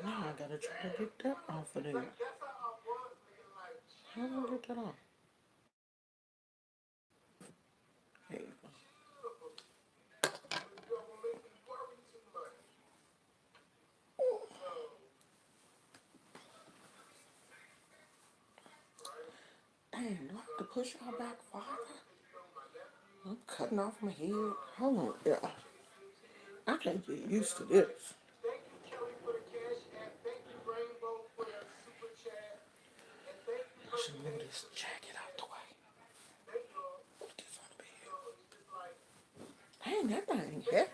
Now I gotta try to get that off of there. How do I get that off? There you go. Dang, do I have to push y'all back farther? I'm cutting off my head. Hold on, yeah. I can't get used to this. I should move this jacket out the way. Put this on the bed. Dang, that thing heavy.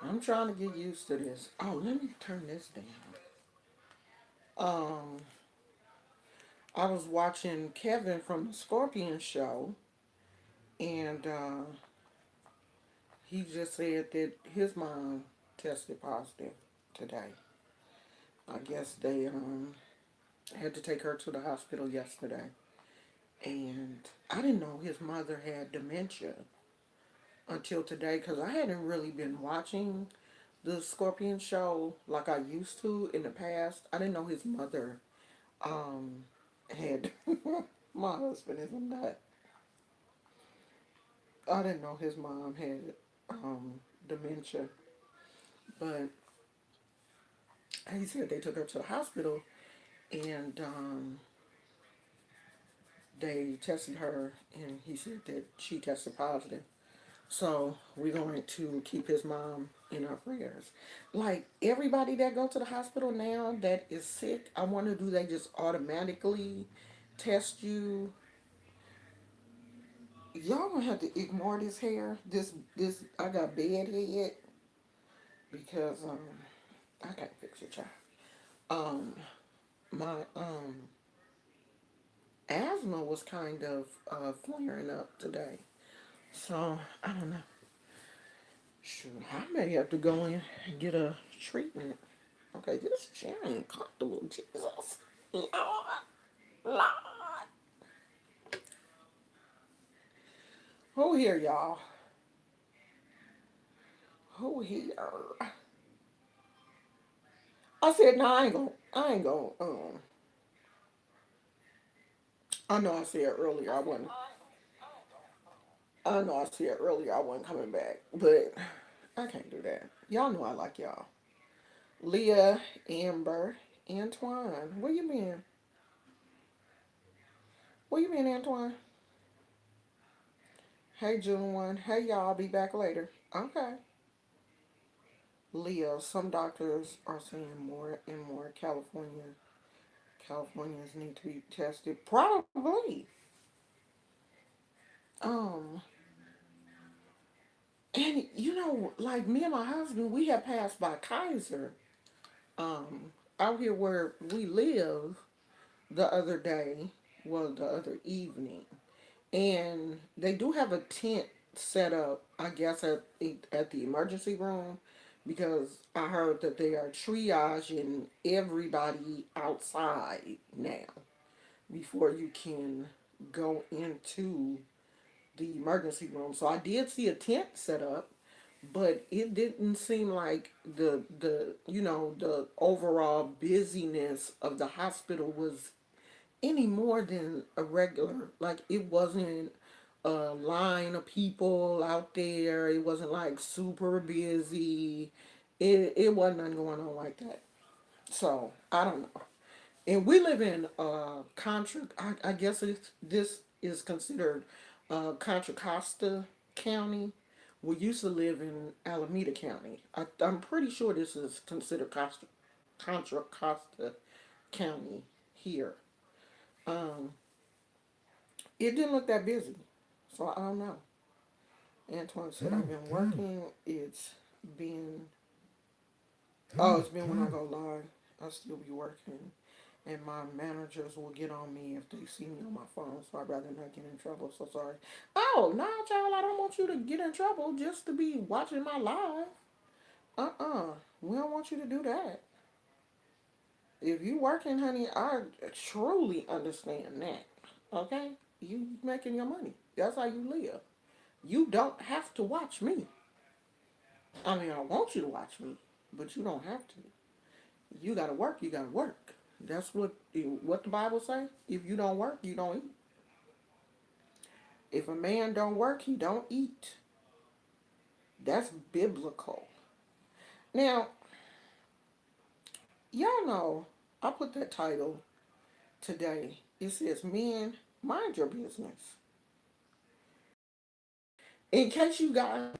I'm trying to get used to this. Oh, let me turn this down. Um, I was watching Kevin from the Scorpion Show, and he just said that his mom tested positive today. I guess they had to take her to the hospital yesterday, and I didn't know his mother had dementia until today because I hadn't really been watching the Scorpion Show like I used to in the past. I didn't know his mother um had my husband is a nut. I didn't know his mom had dementia, but he said they took her to the hospital and they tested her, and he said that she tested positive. So we're going to keep his mom in our prayers. Like everybody that go to the hospital now that is sick, I wonder do they just automatically test you? Y'all gonna have to ignore this hair. This I got bad head because I can't fix it, child. Um my asthma was kind of flaring up today. So I don't know. Shoot, I may have to go in and get a treatment. Okay, this chair ain't comfortable. Jesus. Lord. Lord. Who here, y'all? Who here? I said, no, I know I said earlier I know I said earlier I wasn't coming back, but I can't do that. Y'all know I like y'all. Leah, Amber, Antoine. Where you been? Where you been, Antoine? Hey, June 1. Hey, y'all. I'll be back later. Okay. Leah, some doctors are saying more and more Californians need to be tested. Probably. Um, and like me and my husband, we have passed by Kaiser, out here where we live the other day, well, the other evening. And they do have a tent set up, I guess, at the emergency room because I heard that they are triaging everybody outside now before you can go into the emergency room. So I did see a tent set up, but it didn't seem like the overall busyness of the hospital was any more than a regular. Like it wasn't a line of people out there. It wasn't like super busy. It wasn't nothing going on like that. So I don't know. And we live in Contra. I guess this is considered Contra Costa County. We used to live in Alameda County. I'm pretty sure this is considered Contra Costa County here. Um, it didn't look that busy, so I don't know. Antoine said I've been working. It's been when I go live. I'll still be working, and my managers will get on me if they see me on my phone. So I'd rather not get in trouble. So sorry. Oh no, child! I don't want you to get in trouble just to be watching my live. We don't want you to do that. If you working, honey, I truly understand that. Okay. You making your money. That's how you live. You don't have to watch me. I mean, I want you to watch me, but you don't have to. You gotta work. You gotta work. That's what the Bible say. If you don't work, you don't eat. If a man don't work, he don't eat. That's biblical. Now, y'all know I put that title today. It says, "Men, mind your business." In case you got,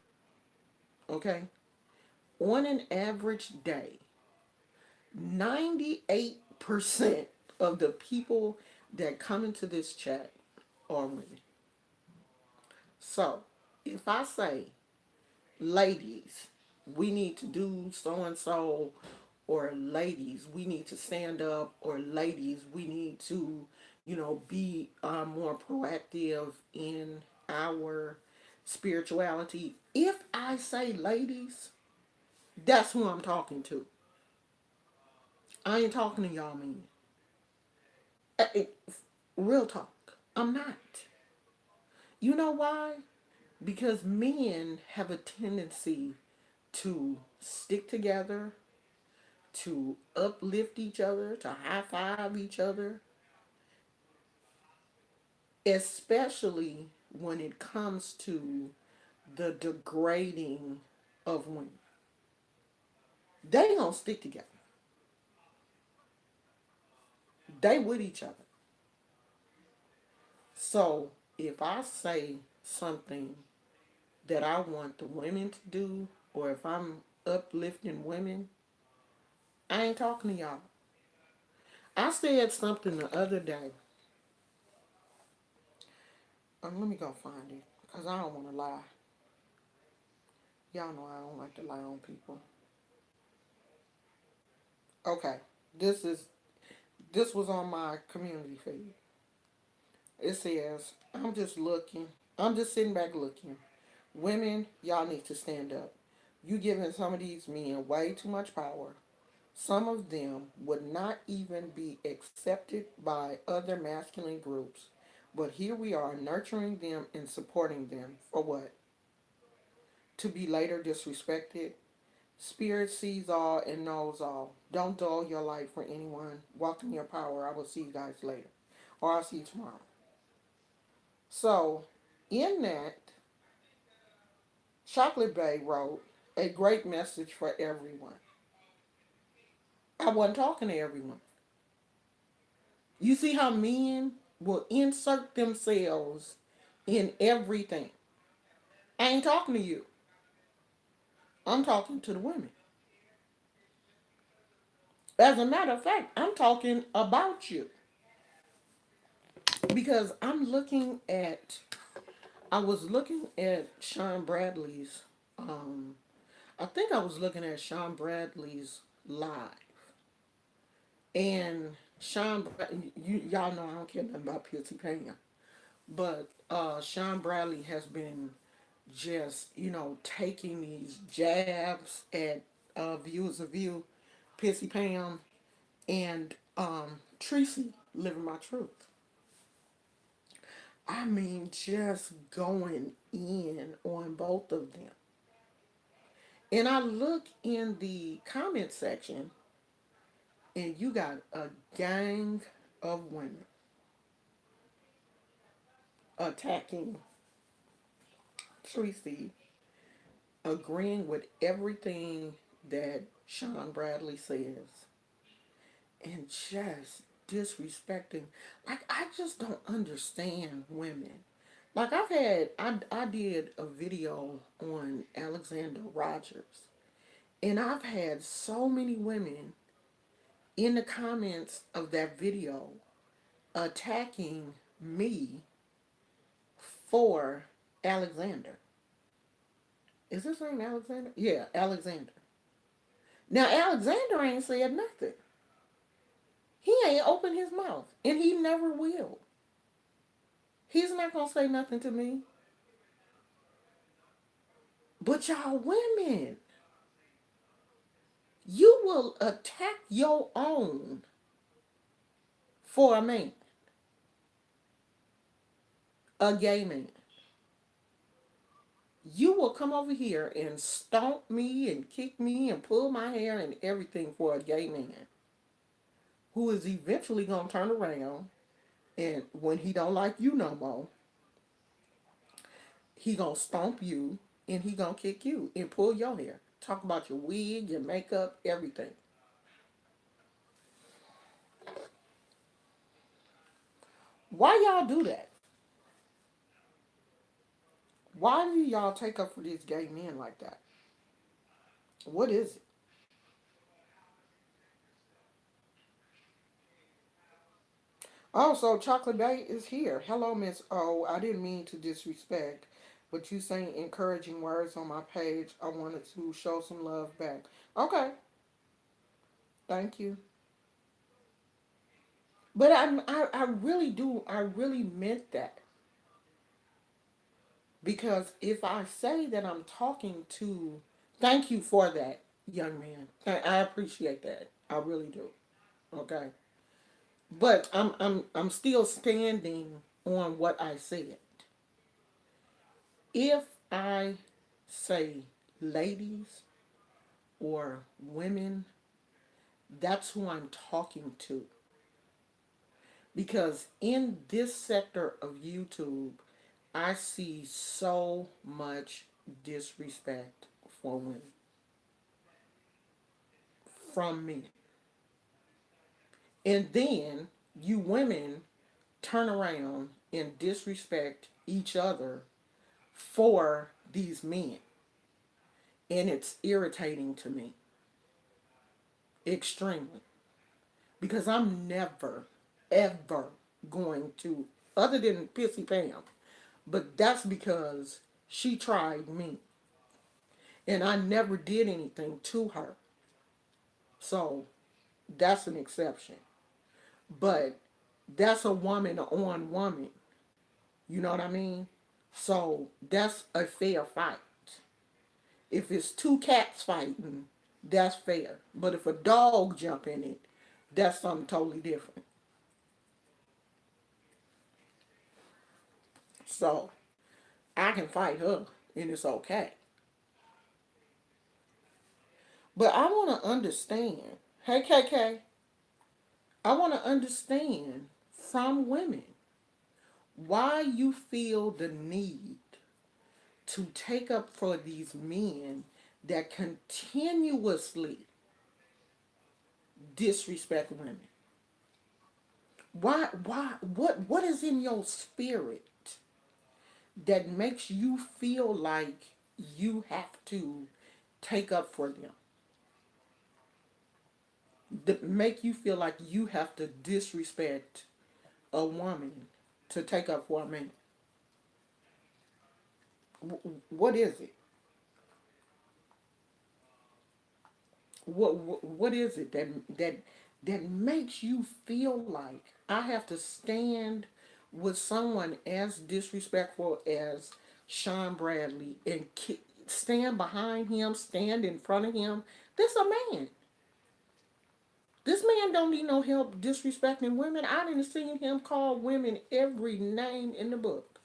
okay, on an average day, 98% of the people that come into this chat are women. So, if I say, ladies, we need to do so and so, or ladies, we need to stand up, or ladies, we need to, be more proactive in our spirituality. If I say ladies, that's who I'm talking to. I ain't talking to y'all men. Real talk. I'm not. You know why? Because men have a tendency to stick together, to uplift each other, to high five each other, especially when it comes to the degrading of women. They don't stick together. They with each other. So if I say something that I want the women to do, or if I'm uplifting women, I ain't talking to y'all. I said something the other day. Let me go find it, because I don't want to lie. Y'all know I don't like to lie on people. Okay, this is this was on my community feed. It says, I'm just looking. I'm just sitting back looking. Women, y'all need to stand up. You giving some of these men way too much power. Some of them would not even be accepted by other masculine groups. But here we are nurturing them and supporting them for what? To be later disrespected. Spirit sees all and knows all. Don't dull your light for anyone. Walk in your power. I will see you guys later. Or I'll see you tomorrow. So, in that, Chocolate Bay wrote a great message for everyone. I wasn't talking to everyone. You see how men will insert themselves in everything. I ain't talking to you. I'm talking to the women. As a matter of fact, I'm talking about you. Because I was looking at Sean Bradley's, I think I was looking at Sean Bradley's live. And y'all know I don't care nothing about P.T. Pan. But Sean Bradley has been just, taking these jabs at Viewers of View, Pissy Pam, and Tracy Living My Truth. I mean, just going in on both of them. And I look in the comment section, and you got a gang of women attacking Tracy, agreeing with everything that Sean Bradley says, and just disrespecting. Like, I just don't understand women. Like, I did a video on Alexander Rogers, and I've had so many women in the comments of that video attacking me for Alexander. Is his name Alexander? Yeah, Alexander. Now, Alexander ain't said nothing. He ain't opened his mouth, and he never will. He's not going to say nothing to me. But y'all women, you will attack your own for a man. A gay man. You will come over here and stomp me and kick me and pull my hair and everything for a gay man who is eventually going to turn around, and when he don't like you no more, he going to stomp you and he going to kick you and pull your hair. Talk about your wig, your makeup, everything. Why y'all do that? Why do y'all take up for these gay men like that? What is it? Oh, so Chocolate Bay is here. Hello, Miss O. I didn't mean to disrespect, but you saying encouraging words on my page. I wanted to show some love back. Okay, thank you. But I really do. I really meant that because if I say that I'm talking to, thank you for that, young man. I appreciate that. I really do. Okay, but I'm still standing on what I said. If I say ladies or women, that's who I'm talking to. Because in this sector of YouTube, I see so much disrespect for women from men. And then you women turn around and disrespect each other for these men. And it's irritating to me, extremely. Because I'm never, ever going to, other than Pissy Pam, but that's because she tried me. And I never did anything to her. So that's an exception. But that's a woman on woman. You know what I mean? So that's a fair fight. If it's two cats fighting, that's fair. But if a dog jump in it, that's something totally different. So I can fight her and it's okay. But I want to understand. Hey, KK, I want to understand from women why you feel the need to take up for these men that continuously disrespect women. What is in your spirit that makes you feel like you have to take up for them? That make you feel like you have to disrespect a woman to take up for a man? What is it? What is it that makes you feel like I have to stand with someone as disrespectful as Sean Bradley and stand behind him, stand in front of him? This a man. This man don't need no help disrespecting women. I didn't see him call women every name in the book.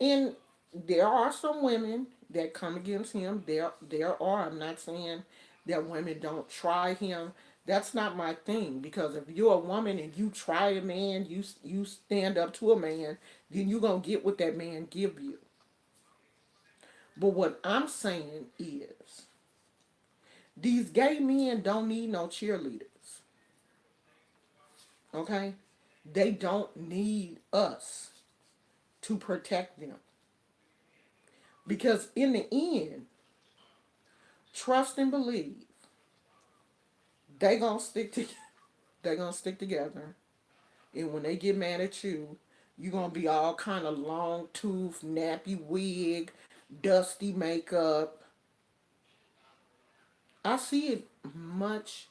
And there are some women that come against him. There are. I'm not saying that women don't try him. That's not my thing. Because if you're a woman and you try a man, you stand up to a man, then you're gonna get what that man give you. But what I'm saying is, these gay men don't need no cheerleaders. Okay, they don't need us to protect them. Because in the end, trust and believe they gonna stick together. They gonna stick together, and when they get mad at you, you gonna be all kind of long tooth, nappy wig, dusty makeup. I see it much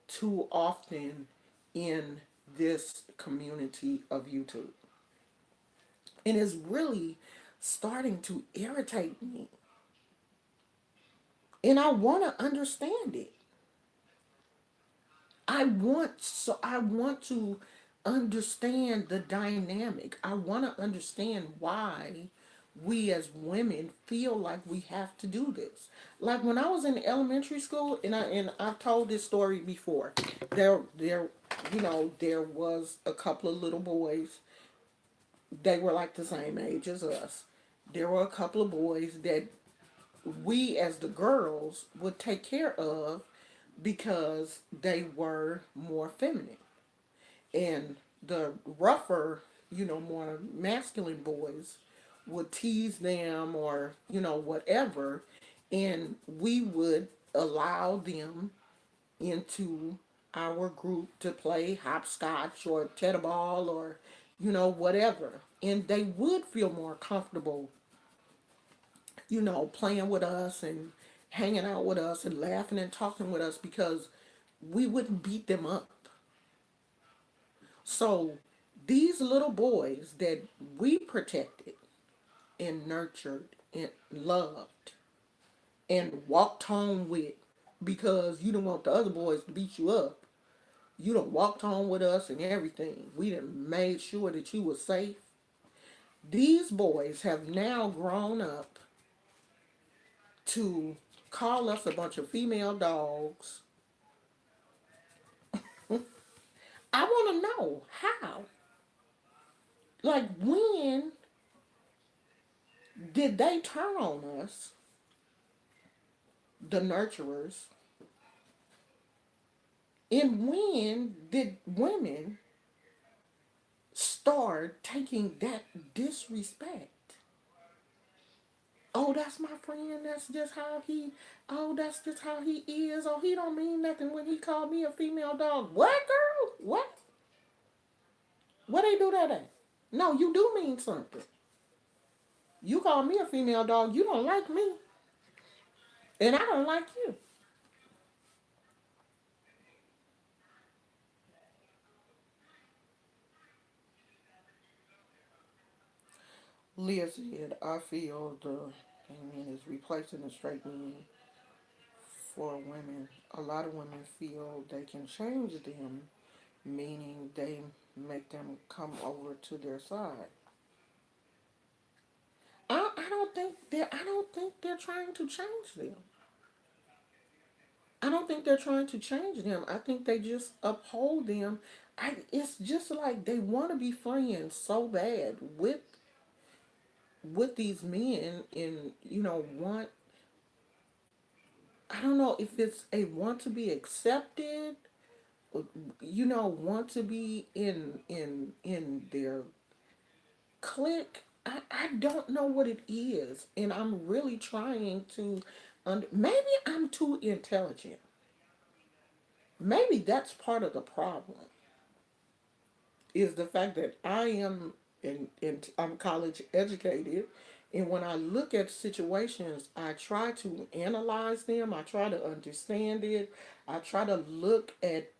too often in this community of YouTube, and it's really starting to irritate me. And I want to understand it. I want to understand the dynamic. I want to understand why we as women feel like we have to do this. Like when I was in elementary school, and I've told this story before. There there was a couple of little boys. They were like the same age as us. There were a couple of boys that we as the girls would take care of because they were more feminine. And the rougher, more masculine boys would tease them or, whatever. And we would allow them into our group to play hopscotch or tetherball or, whatever. And they would feel more comfortable, playing with us and hanging out with us and laughing and talking with us because we wouldn't beat them up. So these little boys that we protected and nurtured and loved and walked home with because you didn't want the other boys to beat you up. You done walked home with us and everything. We done made sure that you were safe. These boys have now grown up to call us a bunch of female dogs. I want to know how. Like, when did they turn on us, the nurturers? And when did women start taking that disrespect? Oh, that's my friend. That's just how he. Oh, that's just how he is. Oh, he don't mean nothing when he called me a female dog. What, girl? What? What they do that at? No, you do mean something. You call me a female dog. You don't like me, and I don't like you. Leah said, I feel the man is replacing the straight man for women. A lot of women feel they can change them, meaning they make them come over to their side. I don't think they're trying to change them. I don't think they're trying to change them. I think they just uphold them. It's just like they want to be friends so bad with these men, and want, I don't know if it's a want to be accepted, want to be in their clique. I don't know what it is, and I'm really trying to maybe I'm too intelligent. Maybe that's part of the problem, is the fact that I am I'm college educated, and when I look at situations, I try to analyze them. I try to understand it. I try to look at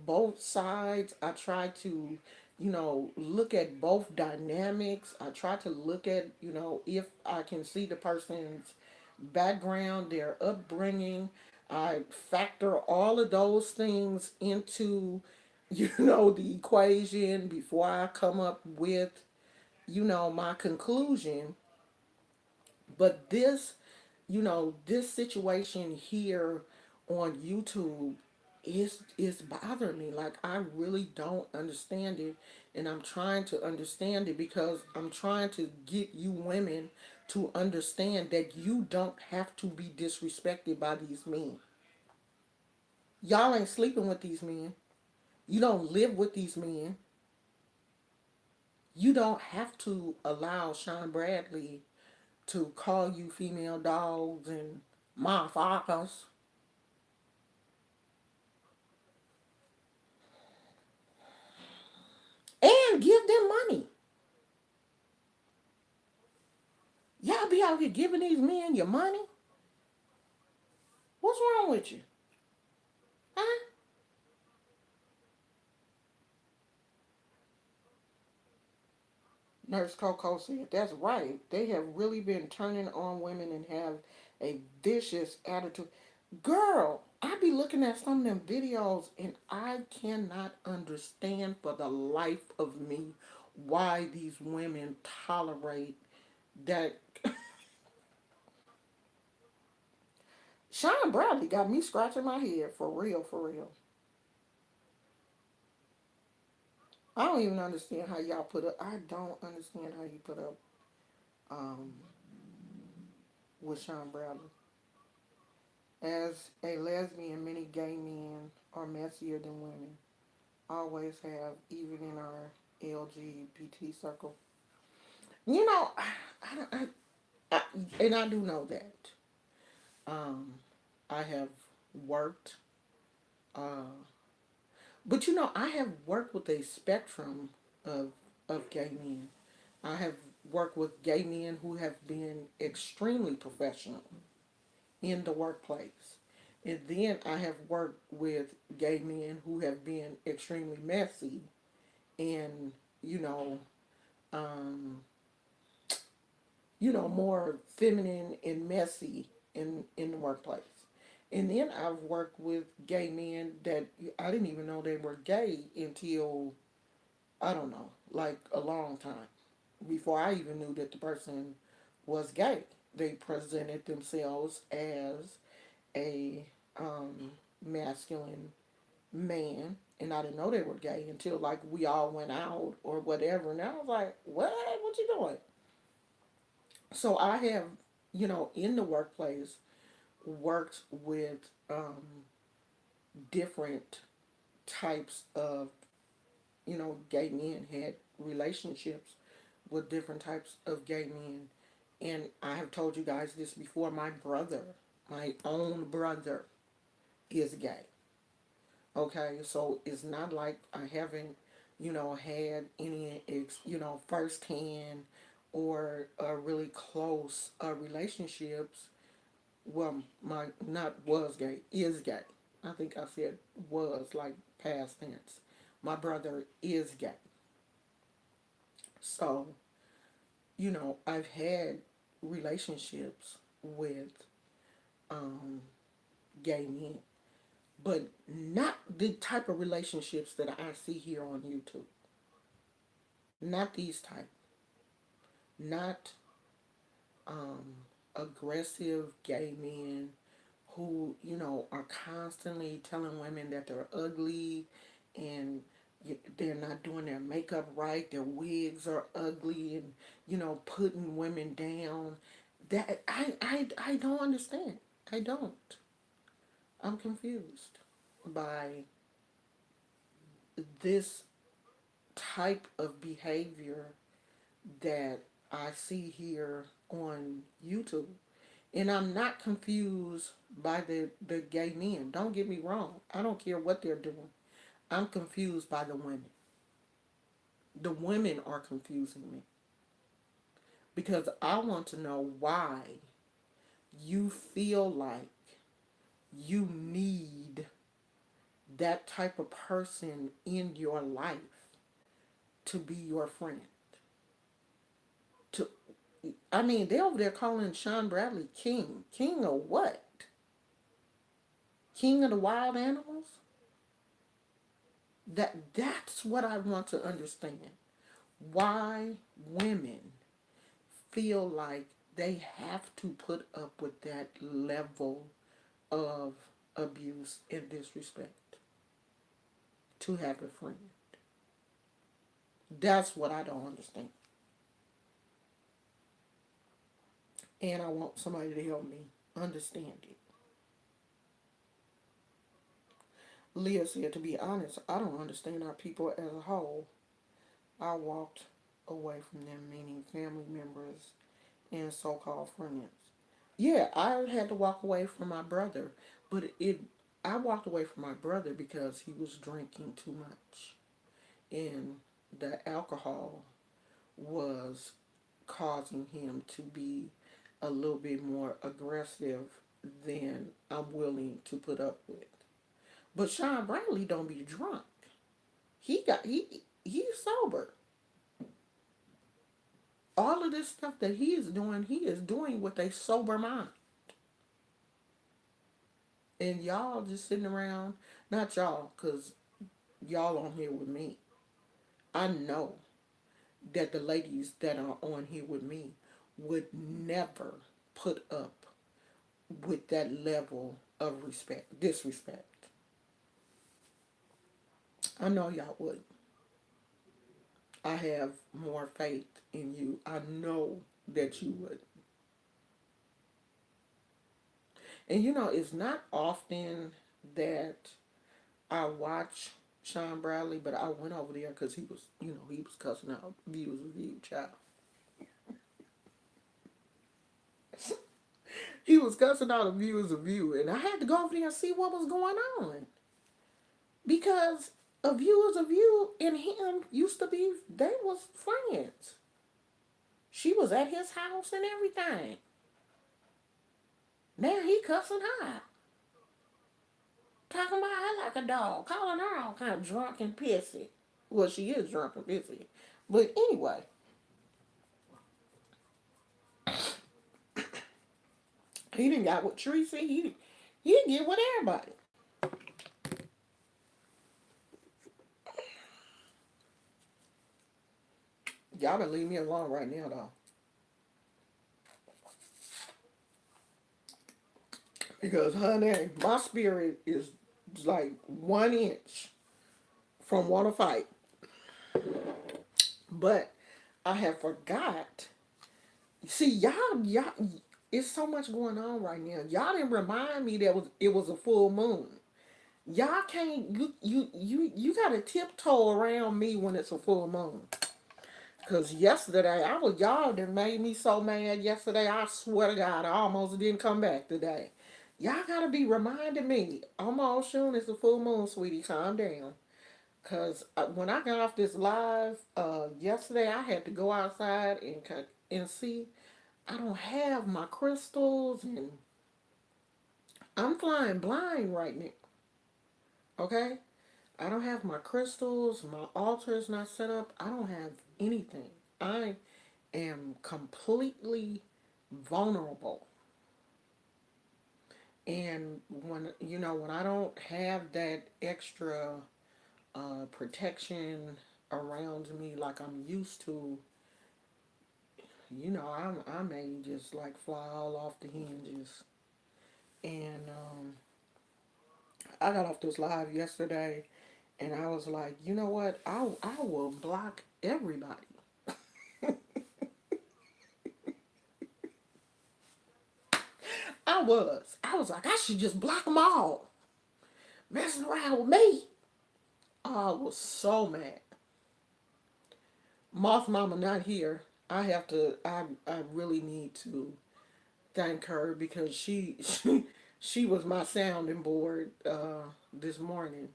both sides. I try to look at both dynamics. I try to look at if I can see the person's background, their upbringing. I factor all of those things into the equation before I come up with, my conclusion. But this situation here on YouTube is bothering me. Like, I really don't understand it, and I'm trying to understand it because I'm trying to get you women to understand that you don't have to be disrespected by these men. Y'all ain't sleeping with these men. You don't live with these men. You don't have to allow Sean Bradley to call you female dogs and motherfuckers and give them money. Y'all be out here giving these men your money. What's wrong with you? Huh? Nurse Coco said, that's right. They have really been turning on women and have a vicious attitude. Girl, I be looking at some of them videos and I cannot understand for the life of me why these women tolerate that. Sean Bradley got me scratching my head for real, for real. I don't even understand how y'all put up. I don't understand how you put up um, with Sean Bradley. As a lesbian, many gay men are messier than women. Always have, even in our LGBT circle. You know, I, and I do know that. Um, I have worked, uh, but I have worked with a spectrum of gay men. I have worked with gay men who have been extremely professional in the workplace. And then I have worked with gay men who have been extremely messy and, you know, um, more feminine and messy in the workplace. And then I've worked with gay men that I didn't even know they were gay until, I don't know, like a long time before I even knew that the person was gay. They presented themselves as a um, masculine man, and I didn't know they were gay until like we all went out or whatever. And I was like, "What? What you doing?" So I have, in the workplace, worked with different types of, gay men, had relationships with different types of gay men. And I have told you guys this before. My brother, my own brother, is gay. Okay, so it's not like I haven't, had any, firsthand or really close relationships. Well, my not was gay, is gay. I think I said was like past tense. My brother is gay. So, I've had relationships with um, gay men, but not the type of relationships that I see here on YouTube. Not these type. Not um, aggressive gay men who, are constantly telling women that they're ugly and they're not doing their makeup right, their wigs are ugly, and, putting women down. That I don't understand. I don't. I'm confused by this type of behavior that I see here on YouTube. And I'm not confused by the gay men. Don't get me wrong. I don't care what they're doing. I'm confused by the women. The women are confusing me because I want to know why you feel like you need that type of person in your life to be your friend. To I mean, they're over there calling Sean Bradley king. King of what? King of the wild animals? That's what I want to understand. Why women feel like they have to put up with that level of abuse and disrespect to have a friend. That's what I don't understand. And I want somebody to help me understand it. Leah said, to be honest, I don't understand our people as a whole. I walked away from them, meaning family members and so-called friends. Yeah, I had to walk away from my brother, but I walked away from my brother because he was drinking too much, and the alcohol was causing him to be a little bit more aggressive than I'm willing to put up with. But Sean Bradley don't be drunk. He's sober. All of this stuff that he is doing with a sober mind. And y'all just sitting around, not y'all, because y'all on here with me. I know that the ladies that are on here with me would never put up with that level of disrespect. I know y'all would. I have more faith in you. I know that you would. And it's not often that I watch Sean Bradley, but I went over there because he was cussing out views of you, child. He was cussing out views of you, and I had to go over there and see what was going on because a viewers of you and him used to be they was friends. She was at his house and everything. Now he cussing her, talking about her like a dog, calling her all kind of drunk and pissy. Well, she is drunk and pissy, but anyway, he didn't got with Tracy. He didn't get with everybody. Y'all better leave me alone right now, though, because honey, my spirit is like 1 inch from want to fight. But I have forgot. See, y'all, it's so much going on right now. Y'all didn't remind me that it was a full moon. Y'all can't you gotta tiptoe around me when it's a full moon. Cause yesterday y'all that made me so mad yesterday. I swear to God, I almost didn't come back today. Y'all gotta be reminding me. Almost soon it's a full moon, sweetie. Calm down. Cause when I got off this live yesterday, I had to go outside and see. I don't have my crystals, and I'm flying blind right now. Okay, I don't have my crystals. My altar is not set up. I don't have anything. I am completely vulnerable. And when I don't have that extra protection around me like I'm used to, I may just like fly all off the hinges. And I got off this live yesterday, and I was like, you know what? I will block everybody. I was like, I should just block them all. Messing around with me. I was so mad. Moth Mama not here. I have to. I really need to thank her because she was my sounding board this morning.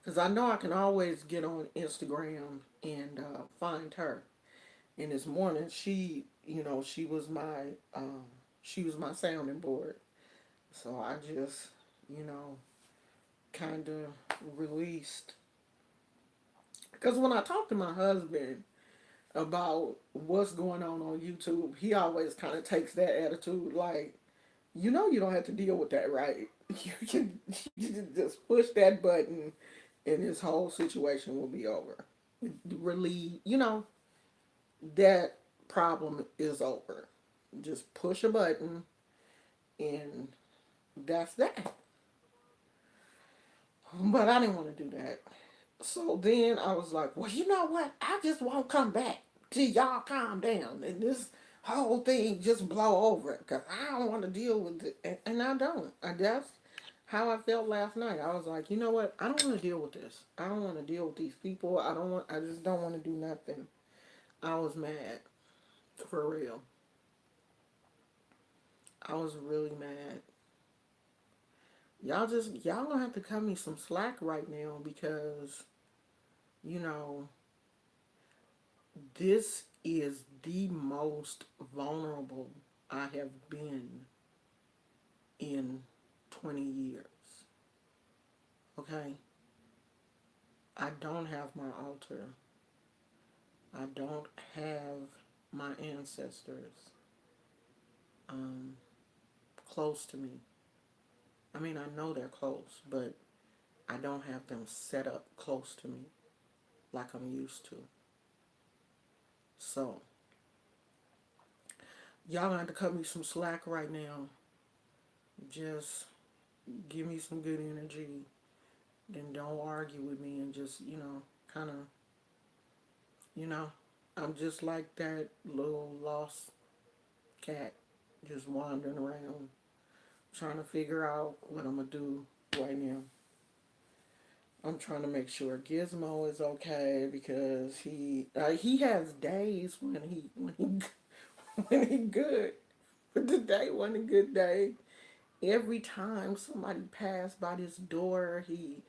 Because I know I can always get on Instagram and find her. And this morning she was my sounding board. So I just you know kind of released. Because when I talk to my husband about what's going on YouTube, he always kind of takes that attitude like, you don't have to deal with that, right? You can just push that button and this whole situation will be over. Relieve, that problem is over. Just push a button and that's that. But I didn't want to do that. So then I was like, well, you know what? I just won't come back till y'all calm down and this whole thing just blow over because I don't want to deal with it. And I don't. That's how I felt last night. I was like, you know what? I don't want to deal with this. I don't want to deal with these people. I just don't want to do nothing. I was mad. For real. I was really mad. Y'all gonna have to cut me some slack right now because, you know, this is the most vulnerable I have been in 20 years. Okay? I don't have my altar. I don't have my ancestors um, close to me. I mean, I know they're close, but I don't have them set up close to me like I'm used to. So, y'all gonna have to cut me some slack right now. Just give me some good energy. Then don't argue with me and just, kind of, you know, I'm just like that little lost cat just wandering around trying to figure out what I'm gonna do right now. I'm trying to make sure Gizmo is okay because he has days when he good, but today wasn't a good day. Every time somebody passed by this door, he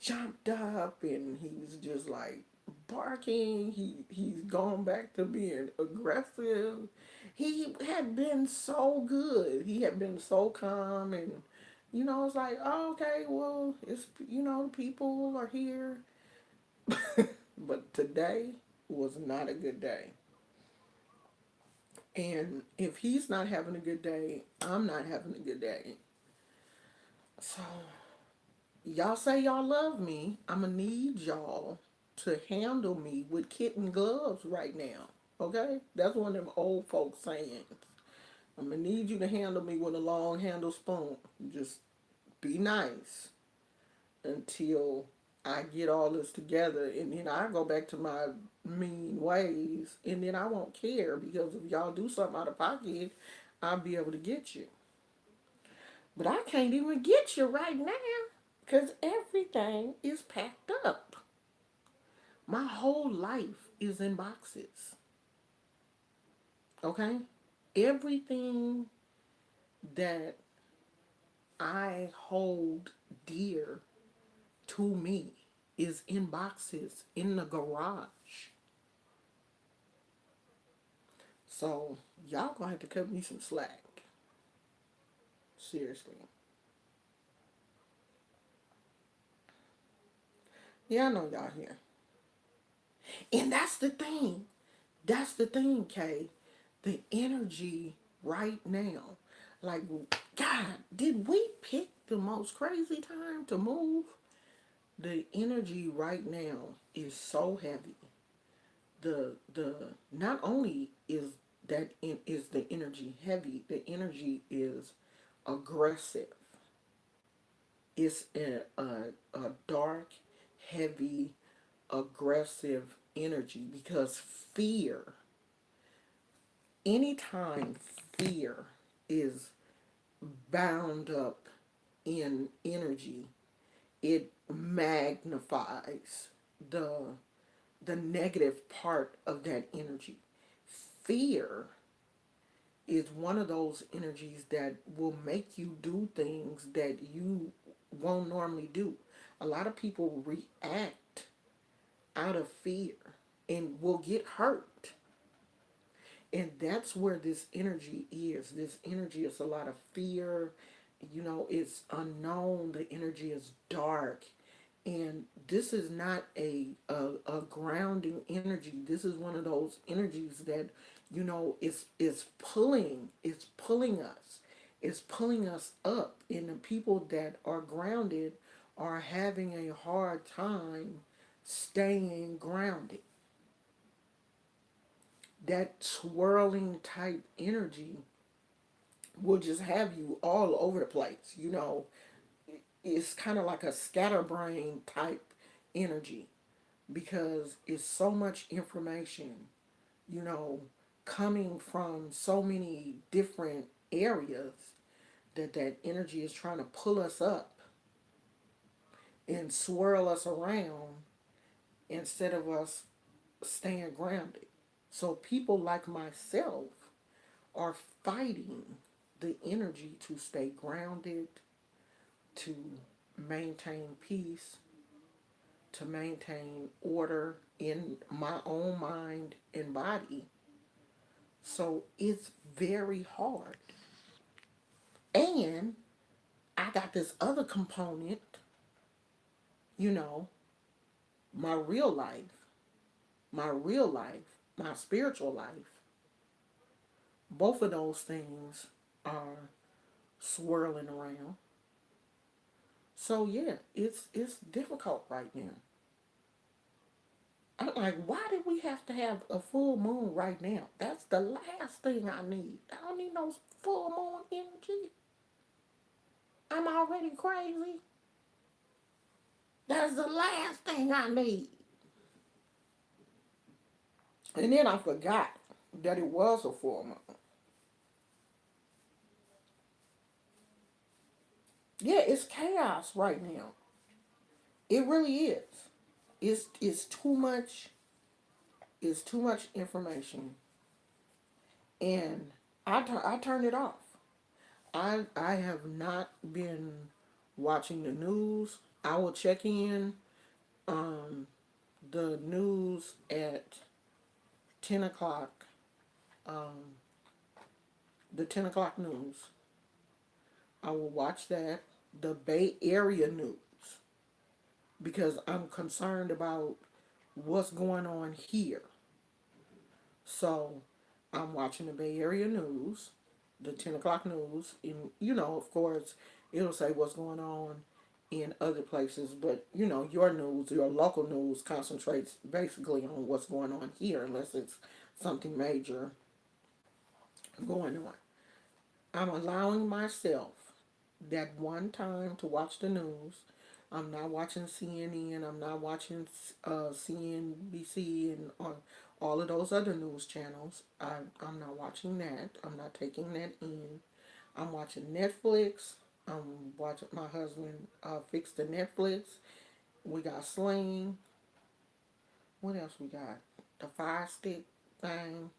jumped up and he was just like barking. He's gone back to being aggressive. He had been so good. He had been so calm and it's like, oh, okay, well, it's people are here. But today was not a good day. And if he's not having a good day, I'm not having a good day. So y'all say y'all love me. I'ma need y'all to handle me with kitten gloves right now. Okay? That's one of them old folks sayings. I'm gonna need you to handle me with a long handle spoon. Just be nice until I get all this together, and then I go back to my mean ways, and then I won't care because if y'all do something out of pocket, I'll be able to get you. But I can't even get you right now because everything is packed up. My whole life is in boxes. Okay? Everything that I hold dear to me is in boxes in the garage. So y'all gonna have to cut me some slack. Seriously. Yeah, I know y'all here. And that's the thing. That's the thing, Kay. The energy right now. Like, God, did we pick the most crazy time to move? The energy right now is so heavy. The not only is the energy heavy, the energy is aggressive. It's a dark, heavy, aggressive energy because anytime fear is bound up in energy, it magnifies the the negative part of that energy. Fear is one of those energies that will make you do things that you won't normally do. A lot of people react out of fear and will get hurt. And that's where this energy is. This energy is a lot of fear. It's unknown. The energy is dark. And this is not a grounding energy. This is one of those energies that, is pulling us. It's pulling us up. And the people that are grounded are having a hard time staying grounded. That swirling type energy will just have you all over the place. It's kind of like a scatterbrain type energy because it's so much information, you know, coming from so many different areas that energy is trying to pull us up and swirl us around instead of us staying grounded. So people like myself are fighting the energy to stay grounded, to maintain peace, to maintain order in my own mind and body. So it's very hard. And I got this other component, you know, my real life, my spiritual life. Both of those things are swirling around. So yeah, it's difficult right now. I'm like, why did we have to have a full moon right now? That's the last thing I need. I don't need no full moon energy. I'm already crazy. That's the last thing I need. And then I forgot that it was a full moon. Yeah, it's chaos right now. It really is. It's too much. It's too much information, and I turned it off. I have not been watching the news. I will check in um the news at 10 o'clock. Um, the 10 o'clock news. I will watch that. The Bay Area news because I'm concerned about what's going on here. So I'm watching the Bay Area news, the 10 o'clock news, and of course, it'll say what's going on in other places, but your news, your local news concentrates basically on what's going on here, unless it's something major going on. I'm allowing myself that one time to watch the news. I'm not watching CNN. I'm not watching CNBC and all of those other news channels. I'm not watching that. I'm not taking that in. I'm watching Netflix. I'm watching my husband fix the Netflix. We got Sling. What else we got? The Fire Stick thing.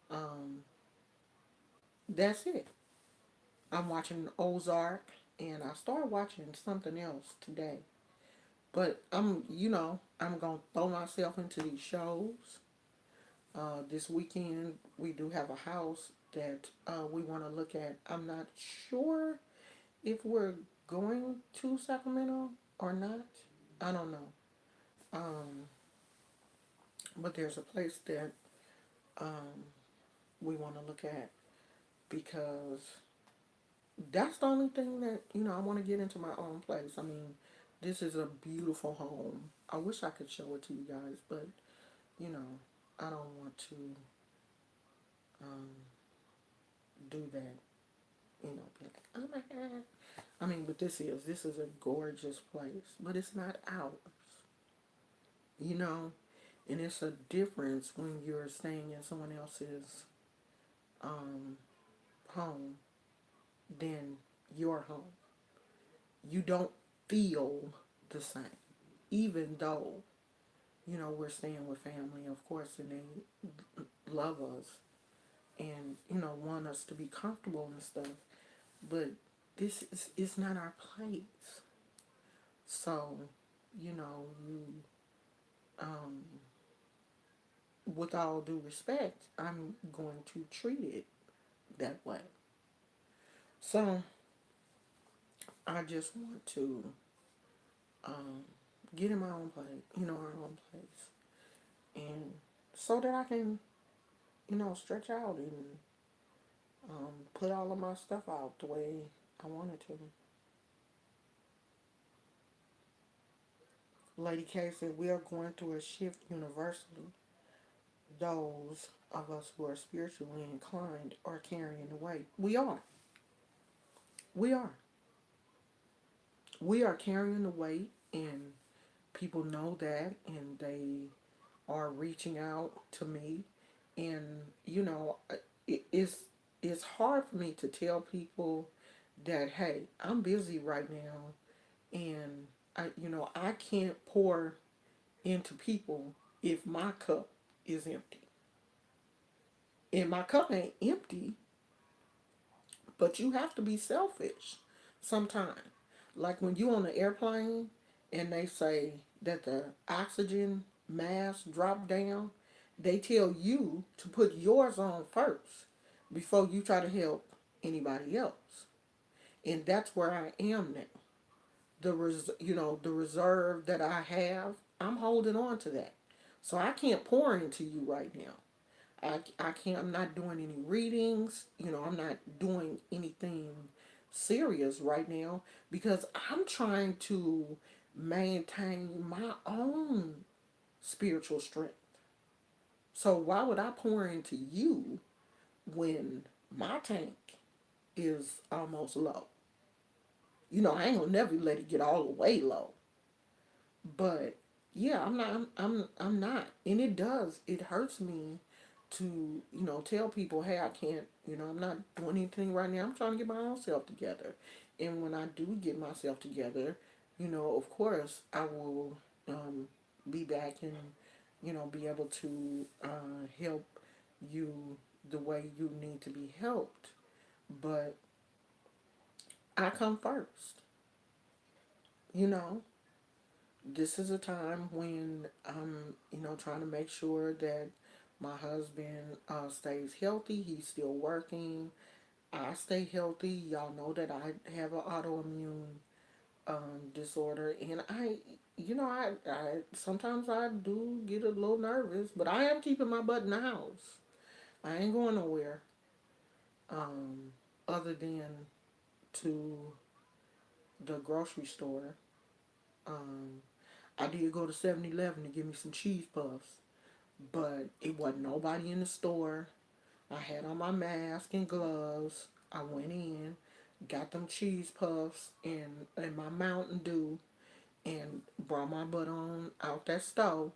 Um, that's it. I'm watching Ozark, and I started watching something else today. But I'm gonna throw myself into these shows. This weekend we do have a house that we want to look at. I'm not sure if we're going to Sacramento or not. I don't know. Um, but there's a place that um, we want to look at because that's the only thing that I want to get into my own place. I mean, this is a beautiful home. I wish I could show it to you guys, but you know, I don't want to um, do that. Be like, oh my god. I mean, but this is a gorgeous place, but it's not ours. You know, and it's a difference when you're staying in someone else's um, home than your home. You don't feel the same, even though we're staying with family, of course, and they love us and want us to be comfortable and stuff. But this is not our place. So, you um, with all due respect, I'm going to treat it that way. So I just want to um, get in my own place, our own place, and so that I can, stretch out and put all of my stuff out the way I wanted to. Lady K said, we are going through a shift universally. Those of us who are spiritually inclined are carrying the weight. We are. We are. We are carrying the weight, and people know that, and they are reaching out to me. And, it's hard for me to tell people that, hey, I'm busy right now, and I can't pour into people if my cup is empty. And my cup ain't empty, but you have to be selfish sometimes. Like when you on an airplane and they say that the oxygen mask drop down, they tell you to put yours on first before you try to help anybody else. And that's where I am now. The reserve that I have, I'm holding on to that. So I can't pour into you right now. I can't, I'm not doing any readings, I'm not doing anything serious right now because I'm trying to maintain my own spiritual strength. So why would I pour into you when my tank is almost low? I ain't gonna never let it get all the way low. But yeah, I'm not. And it does. It hurts me to, tell people, hey, I can't, I'm not doing anything right now. I'm trying to get my own self together. And when I do get myself together, of course, I will be back and, be able to help you the way you need to be helped. But I come first, you know. This is a time when I'm, trying to make sure that my husband stays healthy. He's still working. I stay healthy. Y'all know that I have an autoimmune disorder, and I sometimes I do get a little nervous, but I am keeping my butt in the house. I ain't going nowhere, um, other than to the grocery store. Um, I did go to 7-Eleven to get me some cheese puffs, but it wasn't nobody in the store. I had on my mask and gloves. I went in, got them cheese puffs and my Mountain Dew, and brought my butt on out that stove,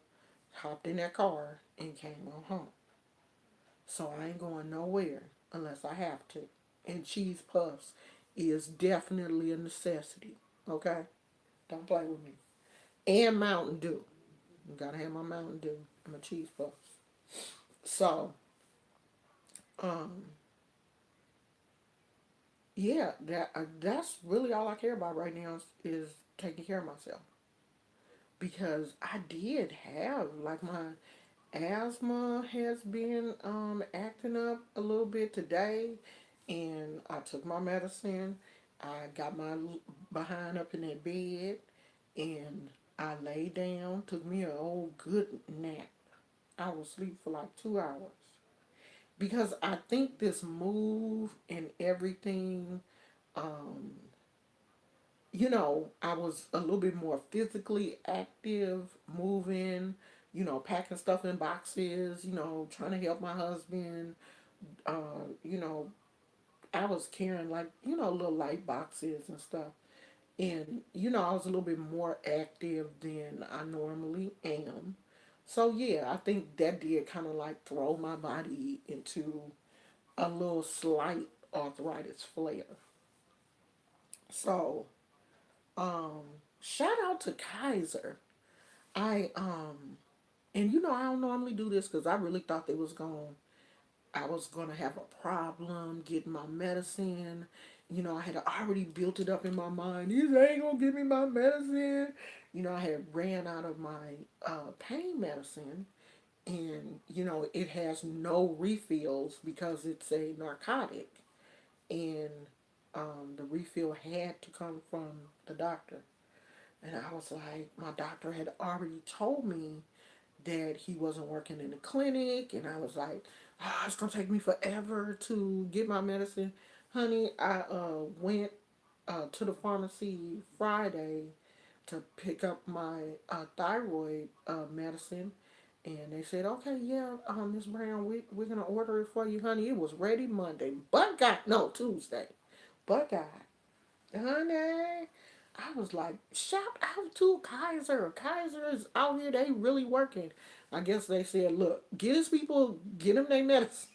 hopped in that car, and came on home. So I ain't going nowhere unless I have to. And cheese puffs is definitely a necessity. Okay? Don't play with me. And Mountain Dew. Gotta have my Mountain Dew and my cheese puffs. So, um, yeah, that's really all I care about right now is taking care of myself because I did have like my asthma has been acting up a little bit today, and I took my medicine. I got my behind up in that bed, and I lay down. Took me an old good nap. I was asleep for like 2 hours because I think this move and everything, um, I was a little bit more physically active, moving, packing stuff in boxes, trying to help my husband. Uh, you know, I was carrying like, little light boxes and stuff. And, I was a little bit more active than I normally am. So, yeah, I think that did kind of like throw my body into a little slight arthritis flare. So, um, shout out to Kaiser. I and I don't normally do this because I really thought I was gonna have a problem getting my medicine. I had already built it up in my mind. These ain't gonna give me my medicine. I had ran out of my pain medicine, and it has no refills because it's a narcotic, and the refill had to come from the doctor. And I was like, my doctor had already told me that he wasn't working in the clinic, and I was like, it's gonna take me forever to get my medicine. Honey, I went to the pharmacy Friday to pick up my thyroid medicine, and they said, okay, yeah, Miss Brown, we're gonna order it for you, honey. It was ready Monday, but God, no, Tuesday, but God, honey. I was like, shout out to Kaiser. Kaiser is out here. They really working. I guess they said, look, get his people, get them their medicine.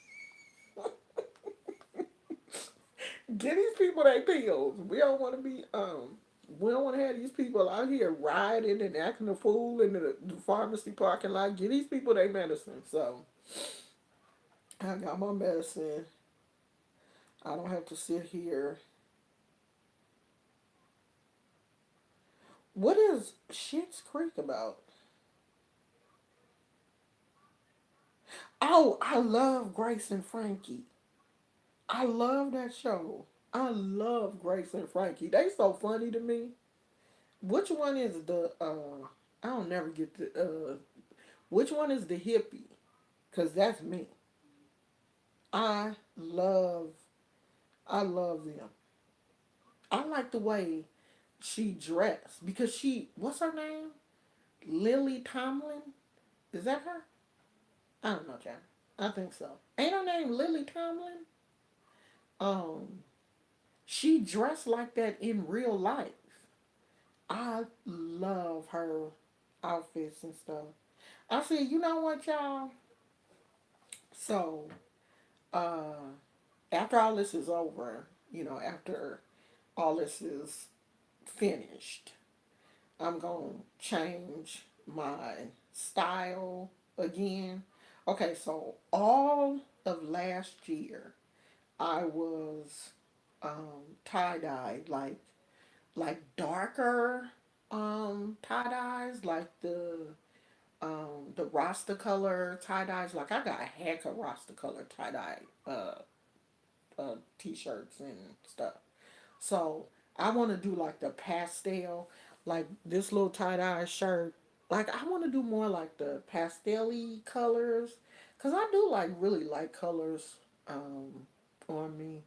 Get these people their pills. We don't want to have these people out here riding and acting a fool in the pharmacy parking lot. Get these people their medicine. So I got my medicine. I don't have to sit here. What is Schitt's Creek about? Oh, I love Grace and Frankie. I love that show. I love Grace and Frankie. They so funny to me. Which one is the I don't never get the which one is the hippie? Cause that's me. I love I love them. I like the way she dressed because what's her name? Lily Tomlin? Is that her? I don't know, John. I think so. Ain't her name Lily Tomlin? Um, she dressed like that in real life. I love her outfits and stuff. I said, you know what, y'all? So, uh, after all this is over, after all this is finished, I'm going to change my style again. Okay, so all of last year, I was tie-dyed, like darker tie-dyes, like the Rasta color tie-dyes. Like, I got a heck of Rasta color tie-dye t-shirts and stuff. So I want to do like the pastel, like this little tie-dye shirt. Like, I want to do more like the pastel-y colors, cause I do like really light colors on me.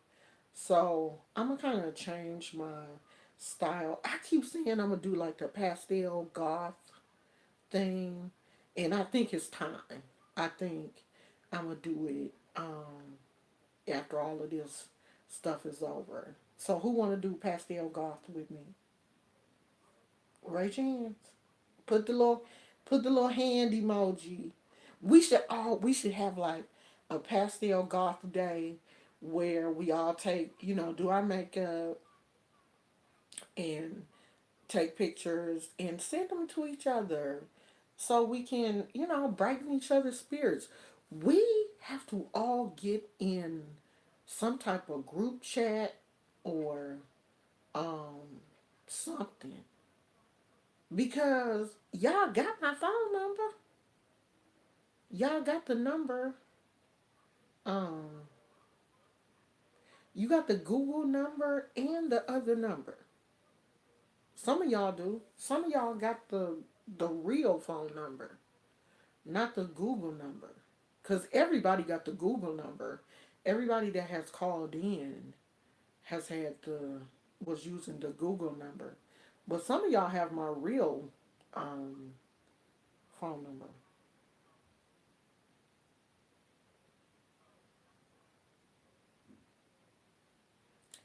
So I'm gonna kind of change my style. I keep saying I'm gonna do like the pastel goth thing, and I think it's time. I think I'm gonna do it after all of this stuff is over. So who want to do pastel goth with me? Raise your hands. Put the little put the little hand emoji. We should have like a pastel goth day where we all take, do our makeup and take pictures and send them to each other so we can, brighten each other's spirits. We have to all get in some type of group chat or something because y'all got my phone number. Y'all got the number. Um, you got the Google number and the other number. Some of y'all do. Some of y'all got the real phone number, not the Google number. Cause everybody got the Google number. Everybody that has called in has had the was using the Google number. But some of y'all have my real um, phone number.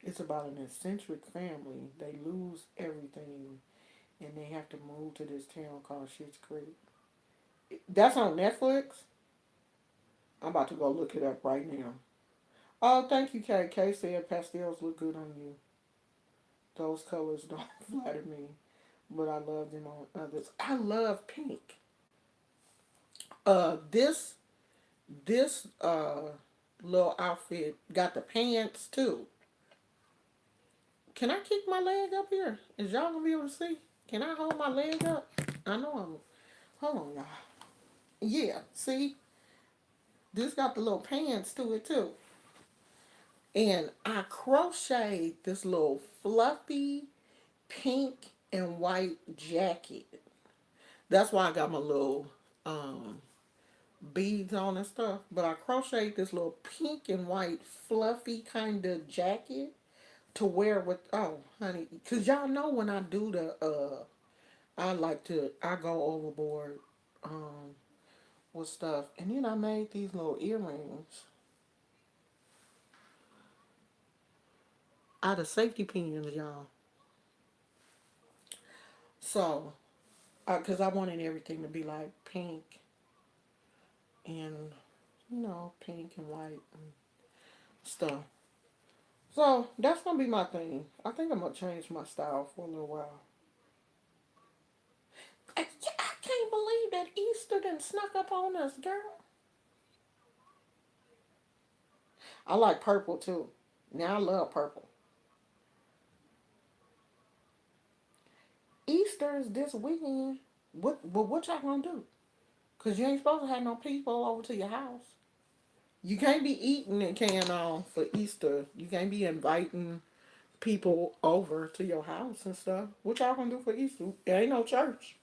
It's about an eccentric family. They lose everything and they have to move to this town called Schitt's Creek. That's on Netflix. I'm about to go look it up right now. Oh, thank you, Kay. Kay said pastels look good on you. Those colors don't flatter me, but I love them on others. I love pink. This little outfit got the pants too. Can I kick my leg up here? Is y'all gonna be able to see? Can I hold my leg up? I know I'm. Hold on, y'all. Yeah, see, this got the little pants to it too. And I crocheted this little fluffy pink and white jacket. That's why I got my little um, beads on and stuff. But I crocheted this little pink and white fluffy kind of jacket to wear with. Oh, honey, cause y'all know when I do I go overboard um, with stuff. And then I made these little earrings out of safety pins, y'all. So, cause I wanted everything to be like pink and pink and white and stuff. So that's gonna be my thing. I think I'm gonna change my style for a little while. I can't believe that Easter done snuck up on us, girl. I like purple too. Now I love purple. Easter is this weekend. What y'all gonna do? Cause you ain't supposed to have no people over to your house. You can't be eating and carrying on for Easter. You can't be inviting people over to your house and stuff. What y'all gonna do for Easter? There ain't no church.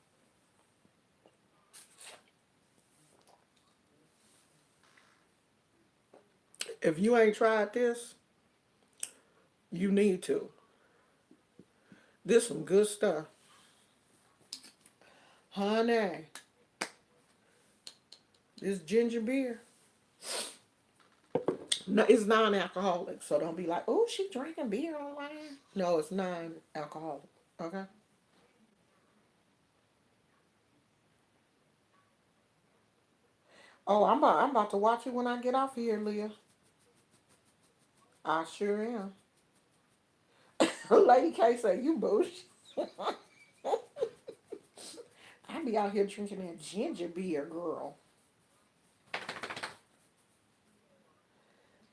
If you ain't tried this, you need to. This some good stuff. Honey, this ginger beer. No, it's non-alcoholic, so don't be like, oh, she drinking beer online. No, it's non-alcoholic. Okay. Oh, I'm about to watch it when I get off here, Leah. I sure am. Lady K say you bullshit. I be out here drinking that ginger beer, girl.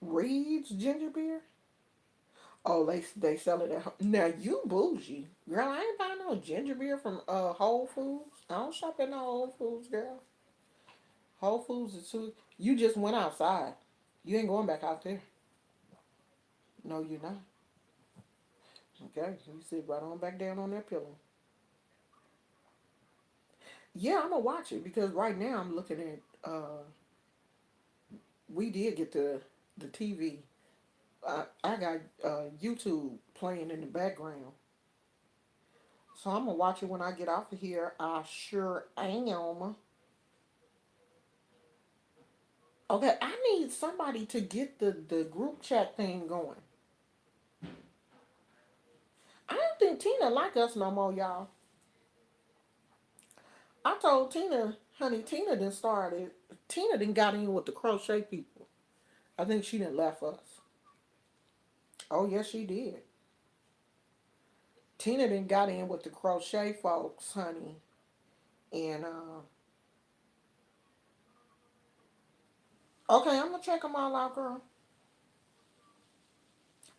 Reed's ginger beer. Oh, they sell it at now. You bougie, girl. I ain't buying no ginger beer from Whole Foods. I don't shop at no Whole Foods, girl. Whole Foods is too. You just went outside. You ain't going back out there. No, you're not. Okay, you sit right on back down on that pillow. Yeah, I'm gonna watch it because right now I'm looking at. We did get the TV. I got YouTube playing in the background, so I'm gonna watch it when I get off of here. I sure am. Okay, I need somebody to get the group chat thing going. I don't think Tina like us no more, y'all. I told Tina, honey, Tina didn't started. Tina didn't got in with the crochet people. I think she didn't left us. Oh yes, she did. Tina didn't got in with the crochet folks, honey. And okay, I'm gonna check them all out, girl.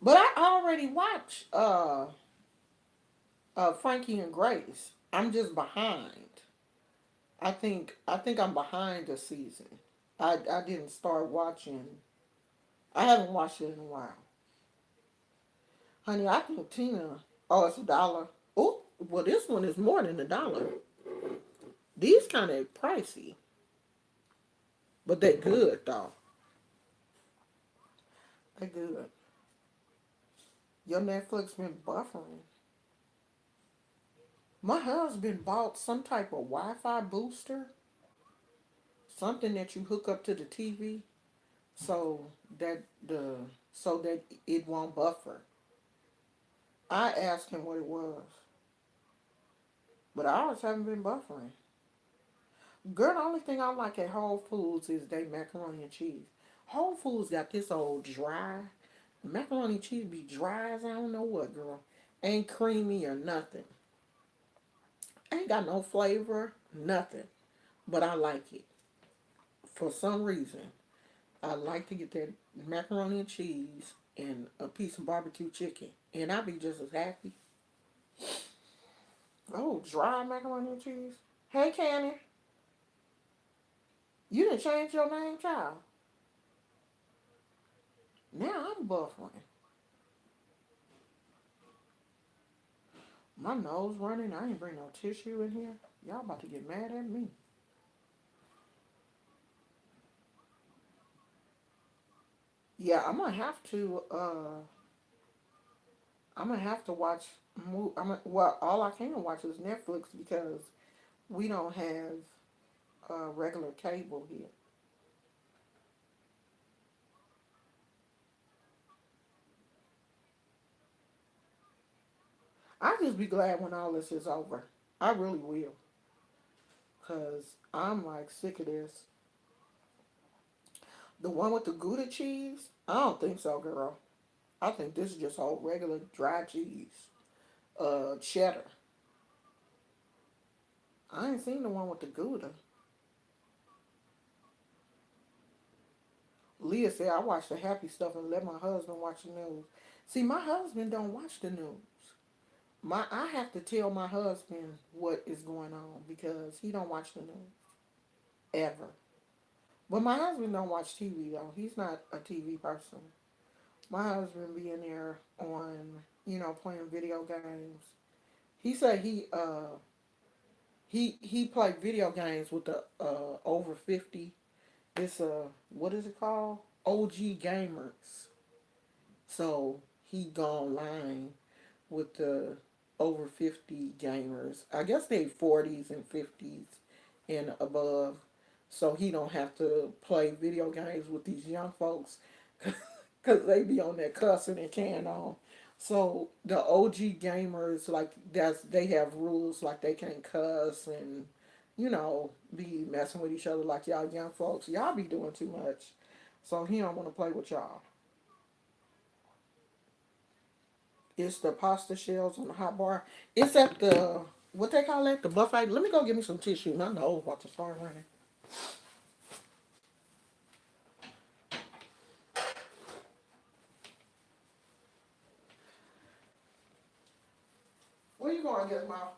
But I already watched Frankie and Grace. I'm just behind. I think I'm behind the season. I didn't start watching. I haven't watched it in a while. Honey, I think Tina. Oh, it's $1. Oh, well, this one is more than $1. These kind of pricey, but they good though. They good. Your Netflix been buffering. My husband bought some type of Wi-Fi booster, something that you hook up to the TV, so that the so that it won't buffer. I asked him what it was, but ours haven't been buffering. Girl, the only thing I like at Whole Foods is they macaroni and cheese. Whole Foods got this old dry. The macaroni and cheese be dry as I don't know what, girl. Ain't creamy or nothing. Ain't got no flavor, nothing. But I like it. For some reason, I like to get that macaroni and cheese and a piece of barbecue chicken. And I be just as happy. Oh, dry macaroni and cheese. Hey, Candy. You didn't change your name, child. Now I'm buffering. My nose running. I ain't bring no tissue in here. Y'all about to get mad at me. Yeah, I'm gonna have to watch. Well, all I can watch is Netflix because we don't have regular cable here. I'll just be glad when all this is over. I really will, cause I'm like sick of this. The one with the Gouda cheese? I don't think so, girl. I think this is just all regular dry cheese. Cheddar. I ain't seen the one with the Gouda. Leah said I watch the happy stuff and let my husband watch the news. See, my husband don't watch the news. I have to tell my husband what is going on because he don't watch the news ever. But my husband don't watch TV though. He's not a TV person. My husband be in there on playing video games. He said he played video games with the over 50. It's what is it called? OG gamers. So he go online with the over 50 gamers. I guess they 40s and 50s and above. So he don't have to play video games with these young folks because they be on there cussing and can on. So the OG gamers, like, that's, they have rules, like they can't cuss and, be messing with each other like y'all young folks. Y'all be doing too much. So he don't want to play with y'all. It's the pasta shells on the hot bar. It's at the, what they call it, the buffet. Let me go get me some tissue. My nose about to start running. Where you going, get mouth?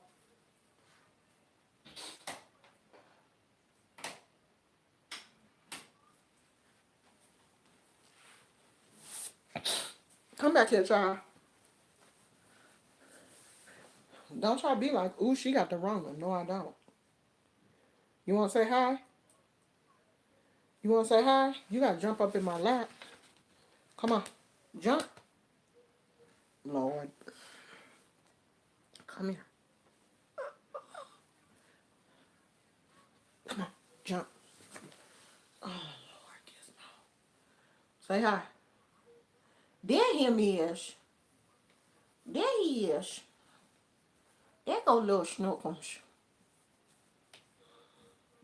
Come back here, child. Don't try to be like, ooh, she got the Rona. No, I don't. You want to say hi? You want to say hi? You got to jump up in my lap. Come on. Jump. Lord. Come here. Come on. Jump. Oh, Lord. Say hi. There him is. There he is. There go little Snookums.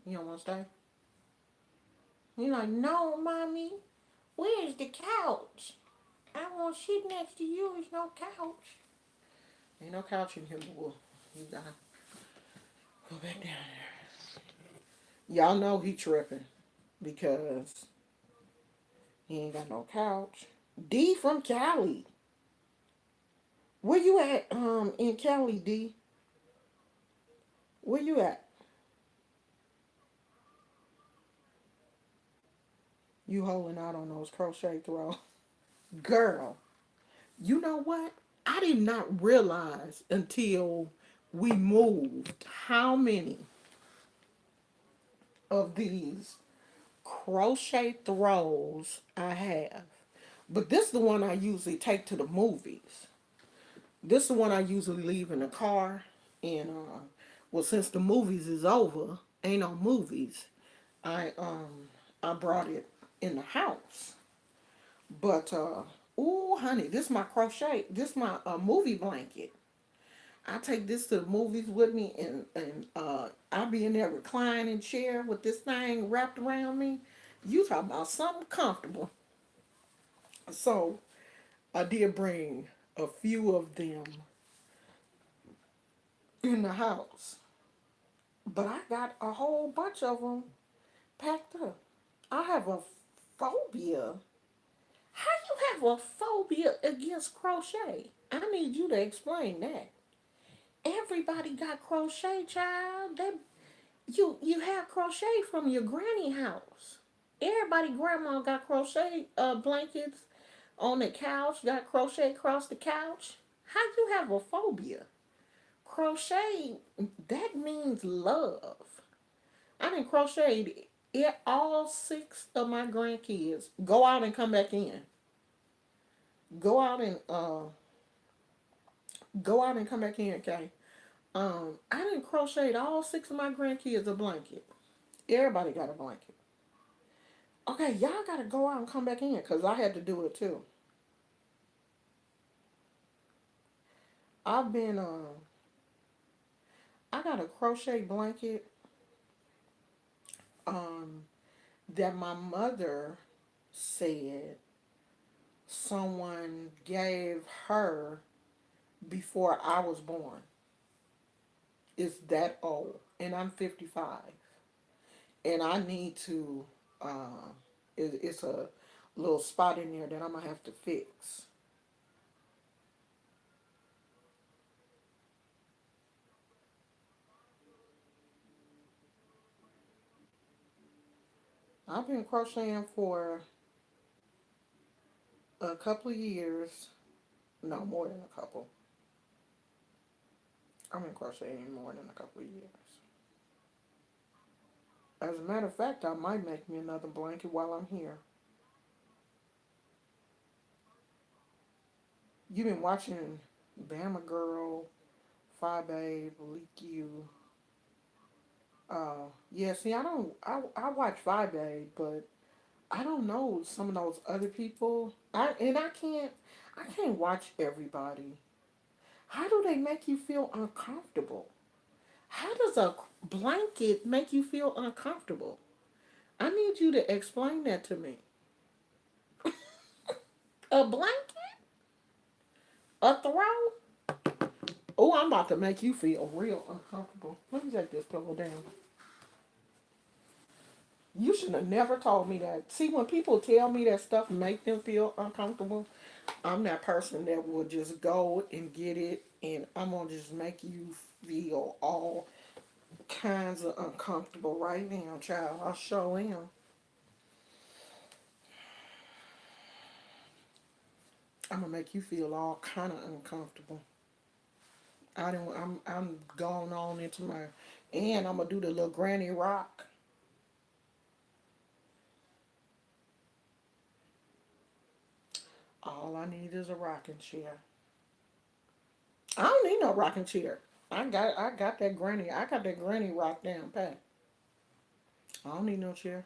You don't want to stay? You're like, no, mommy. Where's the couch? I want to sit next to you. There's no couch. Ain't no couch in here, boy. You gotta go back down there. Y'all know he tripping because he ain't got no couch. D from Cali. Where you at? In Cali, D. Where you at? You holding out on those crochet throws, girl. You know what? I did not realize until we moved how many of these crochet throws I have. But this is the one I usually take to the movies. This is the one I usually leave in the car. And well, since the movies is over, ain't no movies. I um I brought it in the house. But ooh, honey, this is my crochet. This is my movie blanket. I take this to the movies with me, and I be in that reclining chair with this thing wrapped around me. You talk about something comfortable. So I did bring a few of them in the house, but I got a whole bunch of them packed up. I have a phobia. How you have a phobia against crochet? I need you to explain that. Everybody got crochet, child. You have crochet from your granny house. Everybody grandma got crochet blankets on the couch, got crochet across the couch. How you have a phobia? Crochet, that means love. I done crocheted it, all six of my grandkids. Go out and come back in. Go out and go out and come back in, okay? I didn't crochet all six of my grandkids a blanket. Everybody got a blanket. Okay, y'all gotta go out and come back in because I had to do it too. I've been I got a crochet blanket um that my mother said someone gave her before I was born. It's that old, and I'm 55, and I need to. It's a little spot in there that I'm gonna have to fix. I've been crocheting for a couple of years. No, more than a couple. I've been crocheting more than a couple of years. As a matter of fact, I might make me another blanket while I'm here. You've been watching Bama Girl Phi Babe, Leak You. Yeah, see, I watch Phi Babe, but I don't know some of those other people. I can't watch everybody. How do they make you feel uncomfortable? How does a blanket make you feel uncomfortable? I need you to explain that to me. A blanket? A throw? Oh, I'm about to make you feel real uncomfortable. Let me take this pillow down. You should have never told me that. See, when people tell me that stuff make them feel uncomfortable, I'm that person that will just go and get it, and I'm gonna just make you feel all kinds of uncomfortable right now, child. I sure am. I'm gonna make you feel all kind of uncomfortable. I don't. I'm going on into my, and I'm gonna do the little granny rock. All I need is a rocking chair. I don't need no rocking chair. I got that granny. I got that granny rock down pat. I don't need no chair.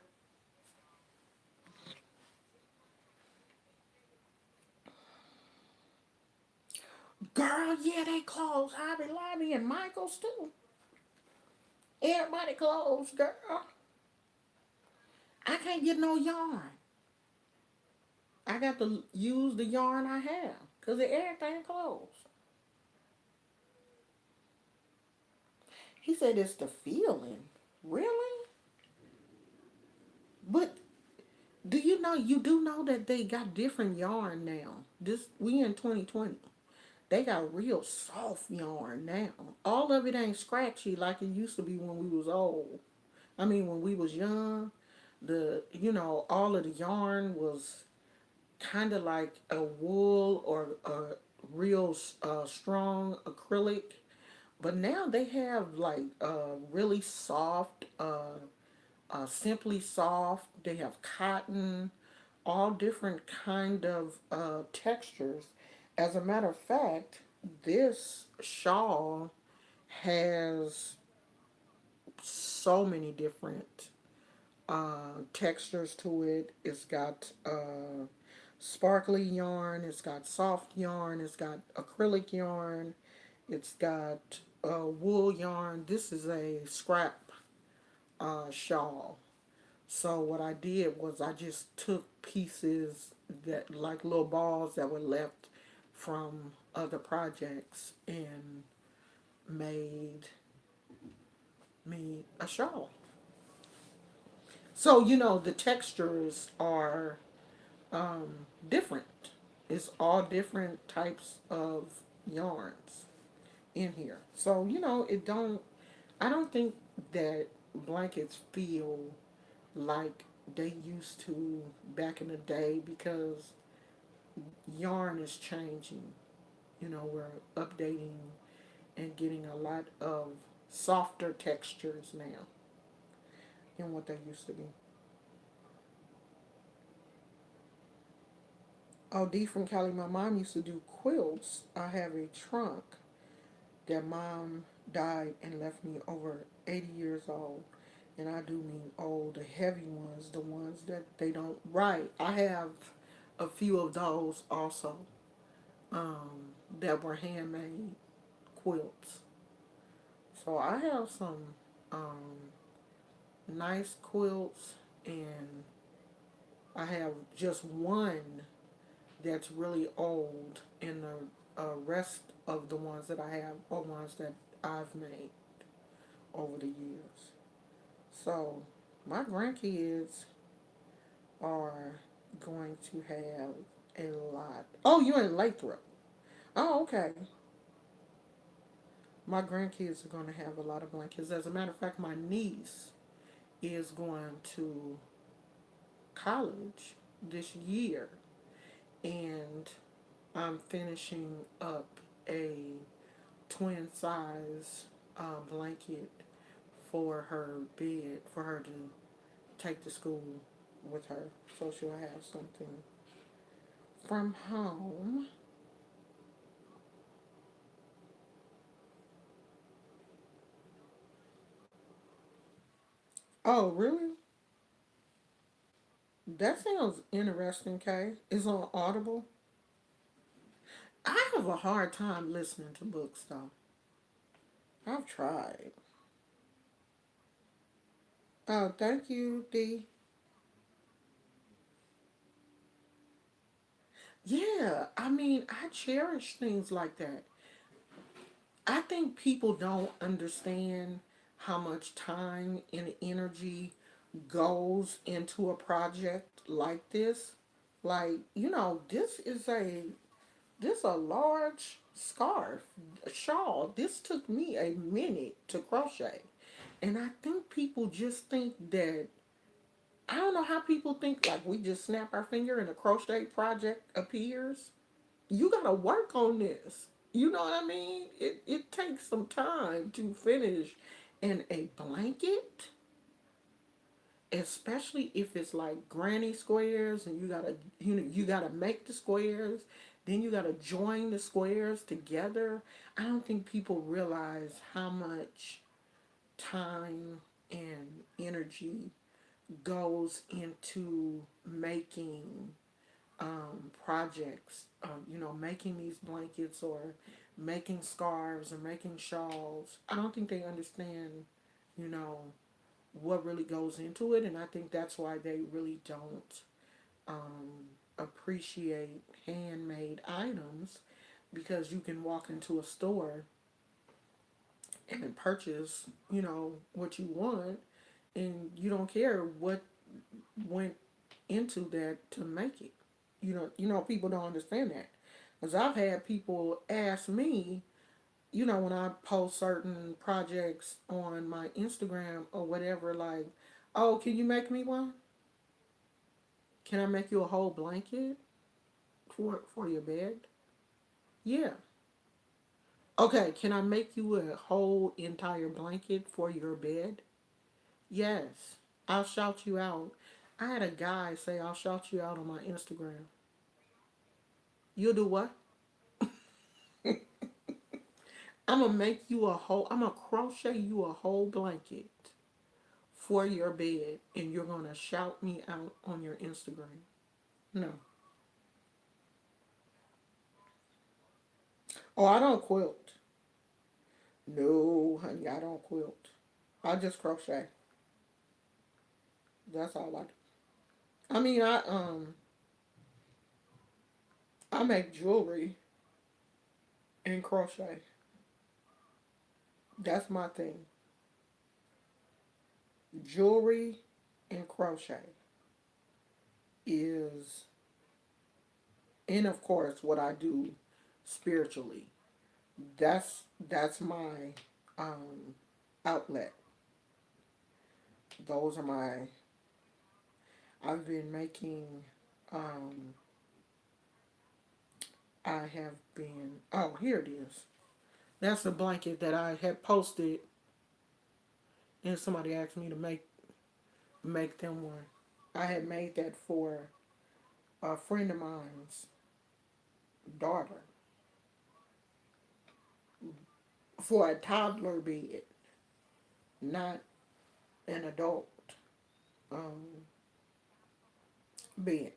Girl, yeah, they closed Hobby Lobby and Michaels too. Everybody closed, girl. I can't get no yarn. I got to use the yarn I have because everything closed. He said it's the feeling. Really? But you do know that they got different yarn now. This we in 2020. They got real soft yarn now. All of it ain't scratchy like it used to be when we was old. I mean when we was young, all of the yarn was kind of like a wool or a real strong acrylic. But now they have like really soft, simply soft. They have cotton, all different kind of textures. As a matter of fact, this shawl has so many different textures to it. It's got sparkly yarn, it's got soft yarn, it's got acrylic yarn, it's got wool yarn. This is a scrap shawl. So what I did was I just took pieces that like little balls that were left from other projects and made me a shawl. So the textures are different. It's all different types of yarns in here. So it don't. I don't think that blankets feel like they used to back in the day because yarn is changing. We're updating and getting a lot of softer textures now than what they used to be. Oh, D from Cali, my mom used to do quilts. I have a trunk that mom died and left me over 80 years old. And I do mean old, the heavy ones, the ones that they don't write. I have a few of those also that were handmade quilts. So I have some nice quilts, and I have just one that's really old, and the rest of the ones that I have are ones that I've made over the years. So my grandkids are going to have a lot. Oh, you're in Lathrop. Oh, okay. My grandkids are going to have a lot of blankets. As a matter of fact, my niece is going to college this year, and I'm finishing up a twin size blanket for her bed for her to take to school with her, so she'll have something from home. Oh, really? That sounds interesting, Kay. It's on Audible. I have a hard time listening to books, though. I've tried. Oh, thank you, D. Yeah, I mean, I cherish things like that. I think people don't understand how much time and energy goes into a project like this. Like, this a large scarf, a shawl. This took me a minute to crochet. And I think people just think that I don't know how people think like we just snap our finger and a crochet project appears. You gotta work on this. You know what I mean? It takes some time to finish. And a blanket, especially if it's like granny squares and you gotta make the squares, then you gotta join the squares together. I don't think people realize how much time and energy goes into making projects, making these blankets or making scarves or making shawls. I don't think they understand, you know, what really goes into it, and I think that's why they really don't appreciate handmade items because you can walk into a store and purchase, what you want, and you don't care what went into that to make it. People don't understand that. Because I've had people ask me, when I post certain projects on my Instagram or whatever, like, oh, can you make me one? Can I make you a whole blanket for your bed? Yeah. Okay, can I make you a whole entire blanket for your bed? Yes. I'll shout you out. I had a guy say I'll shout you out on my Instagram. You'll do what? I'm gonna crochet you a whole blanket for your bed and you're gonna shout me out on your Instagram. No. Oh, I don't quilt. No, honey, I don't quilt. I just crochet. That's all I do. I mean, I make jewelry and crochet. That's my thing. Jewelry and crochet is, and of course, what I do spiritually. That's my um, outlet. Those are my. I've been making. Um, I have been. Oh, here it is. That's a blanket that I had posted, and somebody asked me to make them one. I had made that for a friend of mine's daughter for a toddler bed, not an adult um, bed.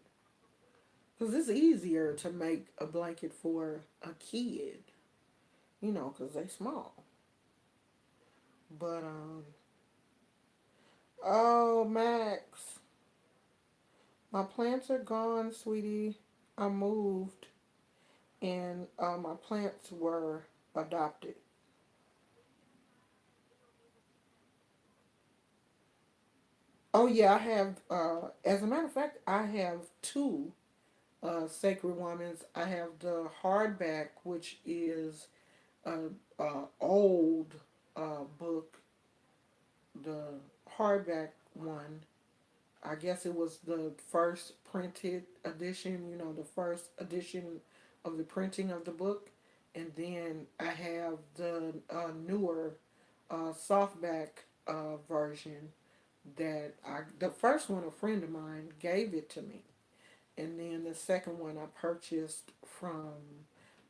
Because it's easier to make a blanket for a kid, because they small. But, oh, Max, my plants are gone, sweetie. I moved, and my plants were adopted. Oh, yeah, I have, as a matter of fact, I have two Sacred Womans. I have the hardback, which is a old book, the hardback one. I guess it was the first printed edition, the first edition of the printing of the book. And then I have the newer softback version the first one, a friend of mine gave it to me. And then the second one I purchased from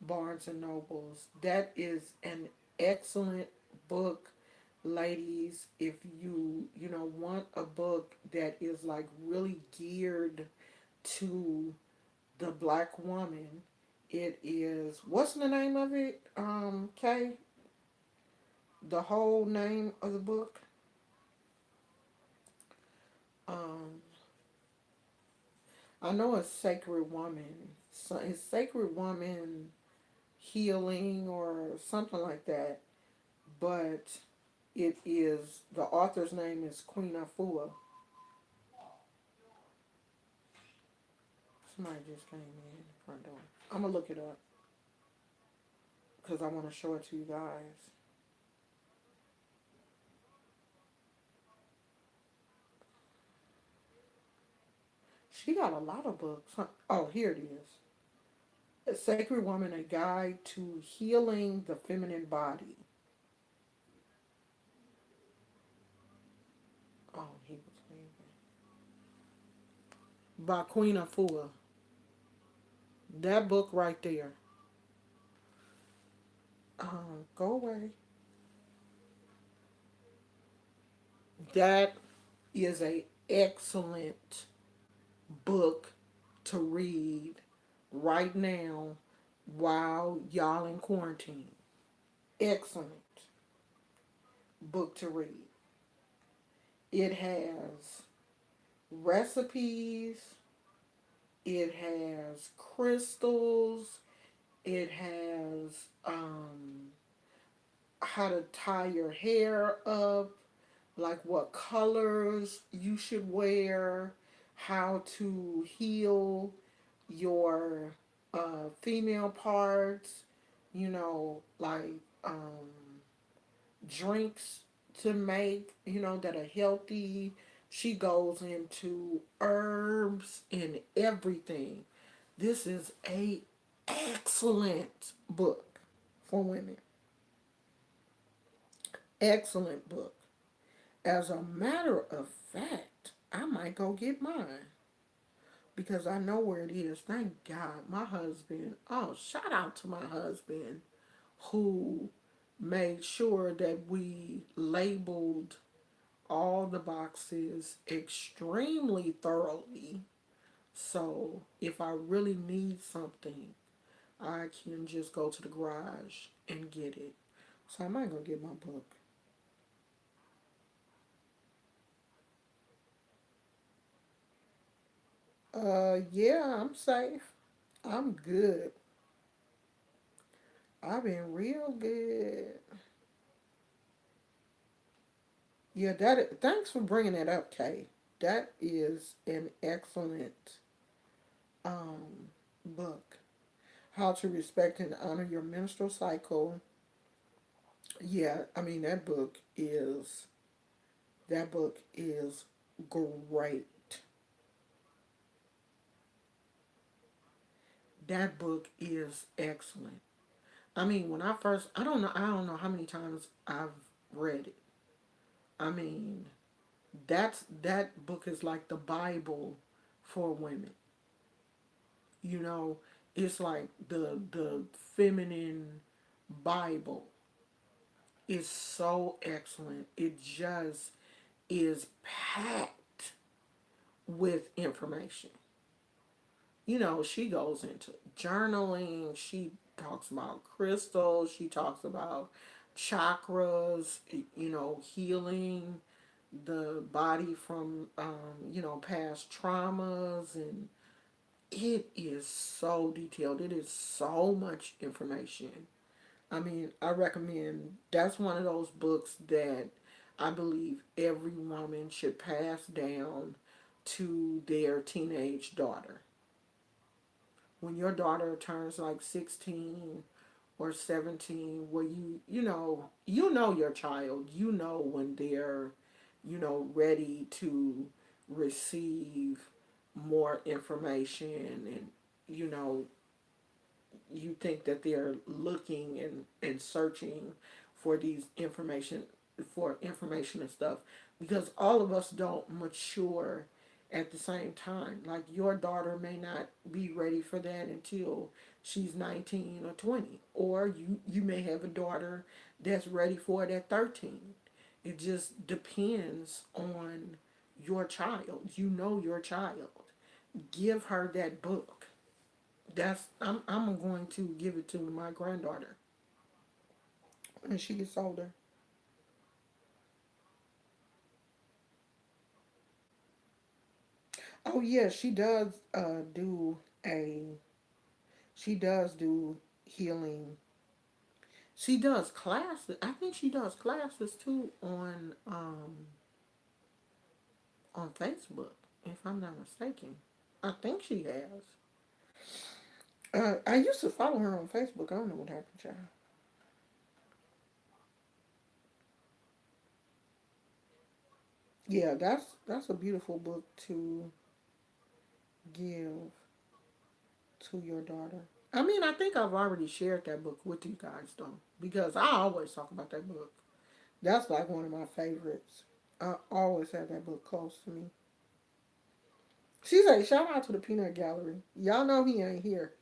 Barnes and Nobles. That is an excellent book. ladies, if you want a book that is like really geared to the black woman, it is, what's the name of it? Kay, the whole name of the book. Um, I know it's Sacred Woman. So it's Sacred Woman Healing or something like that. But it is, the author's name is Queen Afua. Somebody just came in the front door. I'm gonna look it up because I want to show it to you guys. She got a lot of books. Huh? Oh, here it is. A Sacred Woman: A Guide to Healing the Feminine Body. Oh, he was leaving. By Queen Afua. That book right there. Go away. That is a excellent book to read right now while y'all in quarantine. Excellent book to read. It has recipes, it has crystals, it has how to tie your hair up, like what colors you should wear, how to heal your female parts, like drinks to make, that are healthy. She goes into herbs and everything. This is a excellent book for women. Excellent book. As a matter of fact, I might go get mine because I know where it is. Thank God. My husband, oh, shout out to my husband who made sure that we labeled all the boxes extremely thoroughly. So if I really need something, I can just go to the garage and get it. So I might go get my book. Yeah, I'm safe. I'm good. I've been real good. Yeah, thanks for bringing that up, Kay. That is an excellent book. How to Respect and Honor Your Menstrual Cycle. Yeah, I mean that book is great. That book is excellent. I mean, when I first, I don't know how many times I've read it. I mean, that book is like the Bible for women. You know, it's like the feminine Bible. Is so excellent. It just is packed with information. She goes into journaling, she talks about crystals, she talks about chakras, healing the body from, past traumas. And it is so detailed. It is so much information. I mean, I recommend, that's one of those books that I believe every woman should pass down to their teenage daughter. When your daughter turns like 16 or 17, where you know your child, when they're, ready to receive more information, and you know you think that they're looking and searching for these information and stuff, because all of us don't mature at the same time. Like your daughter may not be ready for that until she's 19 or 20, or you may have a daughter that's ready for it at 13. It just depends on your child. You know your child. Give her that book. I'm going to give it to my granddaughter when she gets older. Oh yeah, a she does do healing. She does classes. I think she does classes too on Facebook, if I'm not mistaken. I think she has. I used to follow her on Facebook. I don't know what happened, child. Yeah, that's a beautiful book to give to your daughter. I mean, I think I've already shared that book with you guys though, because I always talk about that book. That's like one of my favorites. I always have that book close to me. She said, "Shout out to the Peanut Gallery. Y'all know he ain't here.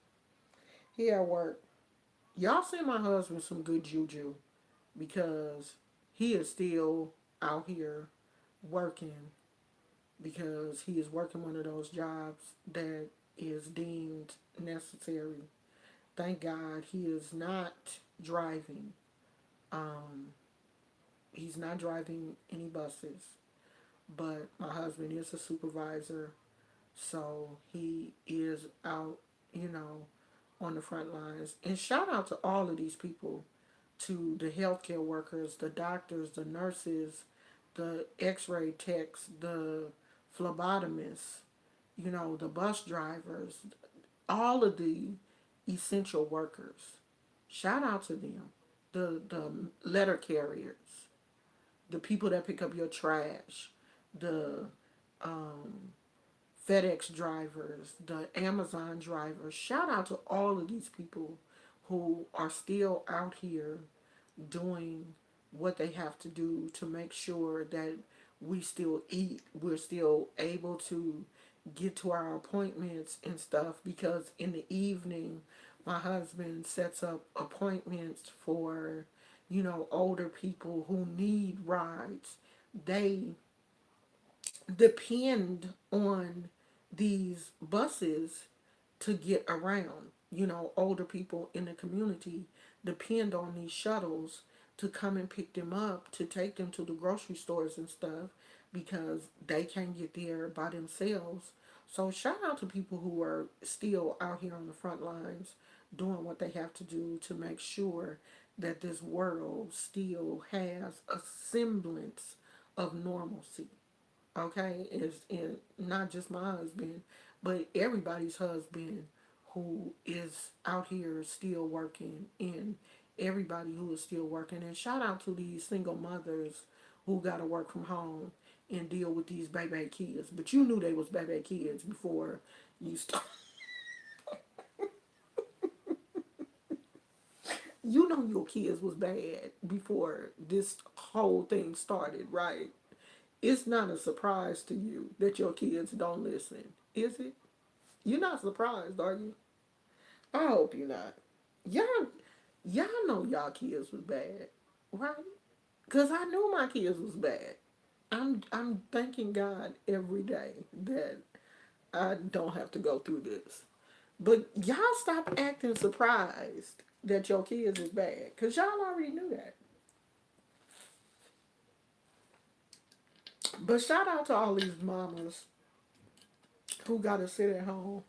He at work. Y'all send my husband some good juju because he is still out here working because he is working one of those jobs that is deemed necessary. Thank God he is not driving. Um, he's not driving any buses, but my husband is a supervisor, so he is out, you know, on the front lines. And shout out to all of these people, to the healthcare workers, the doctors, the nurses, the x-ray techs, the phlebotomists, you know, the bus drivers, all of the essential workers. Shout out to them. The letter carriers, the people that pick up your trash, the um, FedEx drivers, the Amazon drivers. Shout out to all of these people who are still out here doing what they have to do to make sure that we still eat, we're still able to get to our appointments and stuff, because in the evening my husband sets up appointments for, you know, older people who need rides. They depend on these buses to get around. You know, older people in the community depend on these shuttles to come and pick them up, to take them to the grocery stores and stuff, because they can't get there by themselves. So shout out to people who are still out here on the front lines doing what they have to do to make sure that this world still has a semblance of normalcy. Okay, is in not just my husband, but everybody's husband who is out here still working, and everybody who is still working. And shout out to these single mothers who got to work from home and deal with these baby kids. But you knew they was baby kids before you start. You know your kids was bad before this whole thing started, right? It's not a surprise to you that your kids don't listen, is it? You're not surprised, are you? I hope you're not. Y'all, y'all know y'all kids was bad, right? Cause I knew my kids was bad. I'm thanking God every day that I don't have to go through this. But y'all stop acting surprised that your kids is bad, cause y'all already knew that. But shout out to all these mamas who gotta sit at home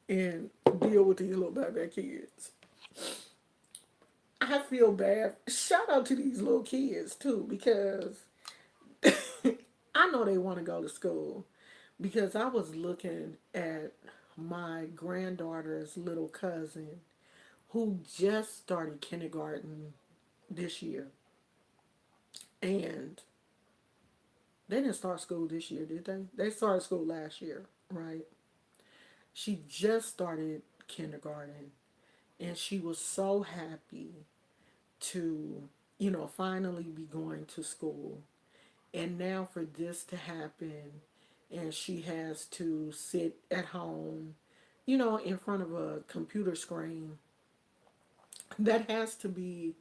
and deal with these little baby kids. I feel bad. Shout out to these little kids too, because I know they want to go to school. Because I was looking at my granddaughter's little cousin who just started kindergarten this year. And they didn't start school this year, did they? They started school last year, right? She just started kindergarten, and she was so happy to, you know, finally be going to school. And now for this to happen, and she has to sit at home, you know, in front of a computer screen, that has to be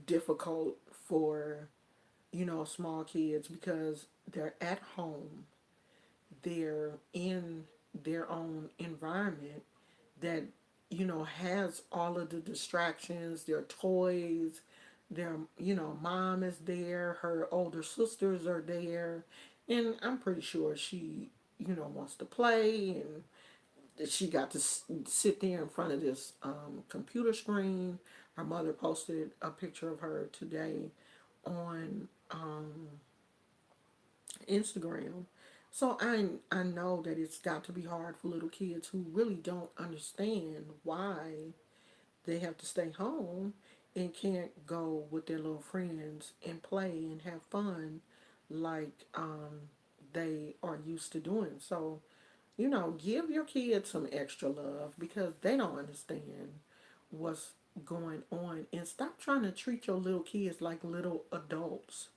difficult for small kids, because they're at home, they're in their own environment that has all of the distractions, their toys, their mom is there, her older sisters are there, and I'm pretty sure she wants to play, and that she got to sit there in front of this computer screen. Her mother posted a picture of her today on Instagram. So I know that it's got to be hard for little kids who really don't understand why they have to stay home and can't go with their little friends and play and have fun like they are used to doing. So, give your kids some extra love because they don't understand what's going on, and stop trying to treat your little kids like little adults.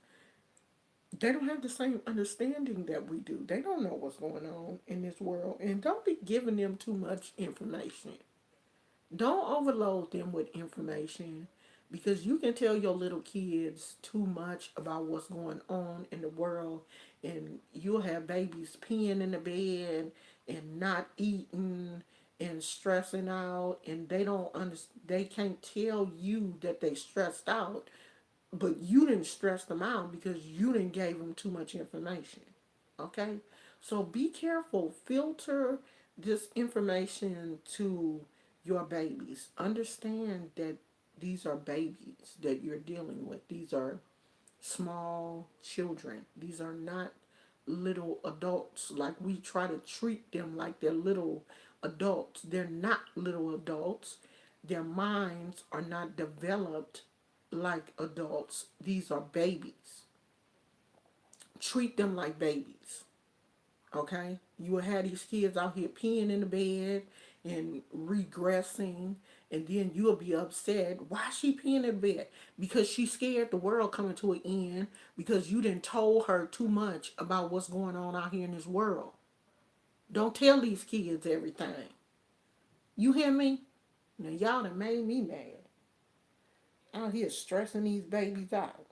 They don't have the same understanding that we do. They don't know what's going on in this world, and don't be giving them too much information. Don't overload them with information, because you can tell your little kids too much about what's going on in the world, and you'll have babies peeing in the bed and not eating and stressing out, and they can't tell you that they stressed out, but you didn't stress them out because you didn't gave them too much information. Okay? So be careful. Filter this information to your babies. Understand that these are babies that you're dealing with. These are small children. These are not little adults. Like we try to treat them like they're little adults. They're not little adults. Their minds are not developed like adults. These are babies. Treat them like babies. Okay? You will have these kids out here peeing in the bed and regressing, and then you'll be upset. Why is she peeing in the bed? Because she's scared the world coming to an end, because you didn't told her too much about what's going on out here in this world. Don't tell these kids everything. You hear me? Now y'all done made me mad. Out here stressing these babies out.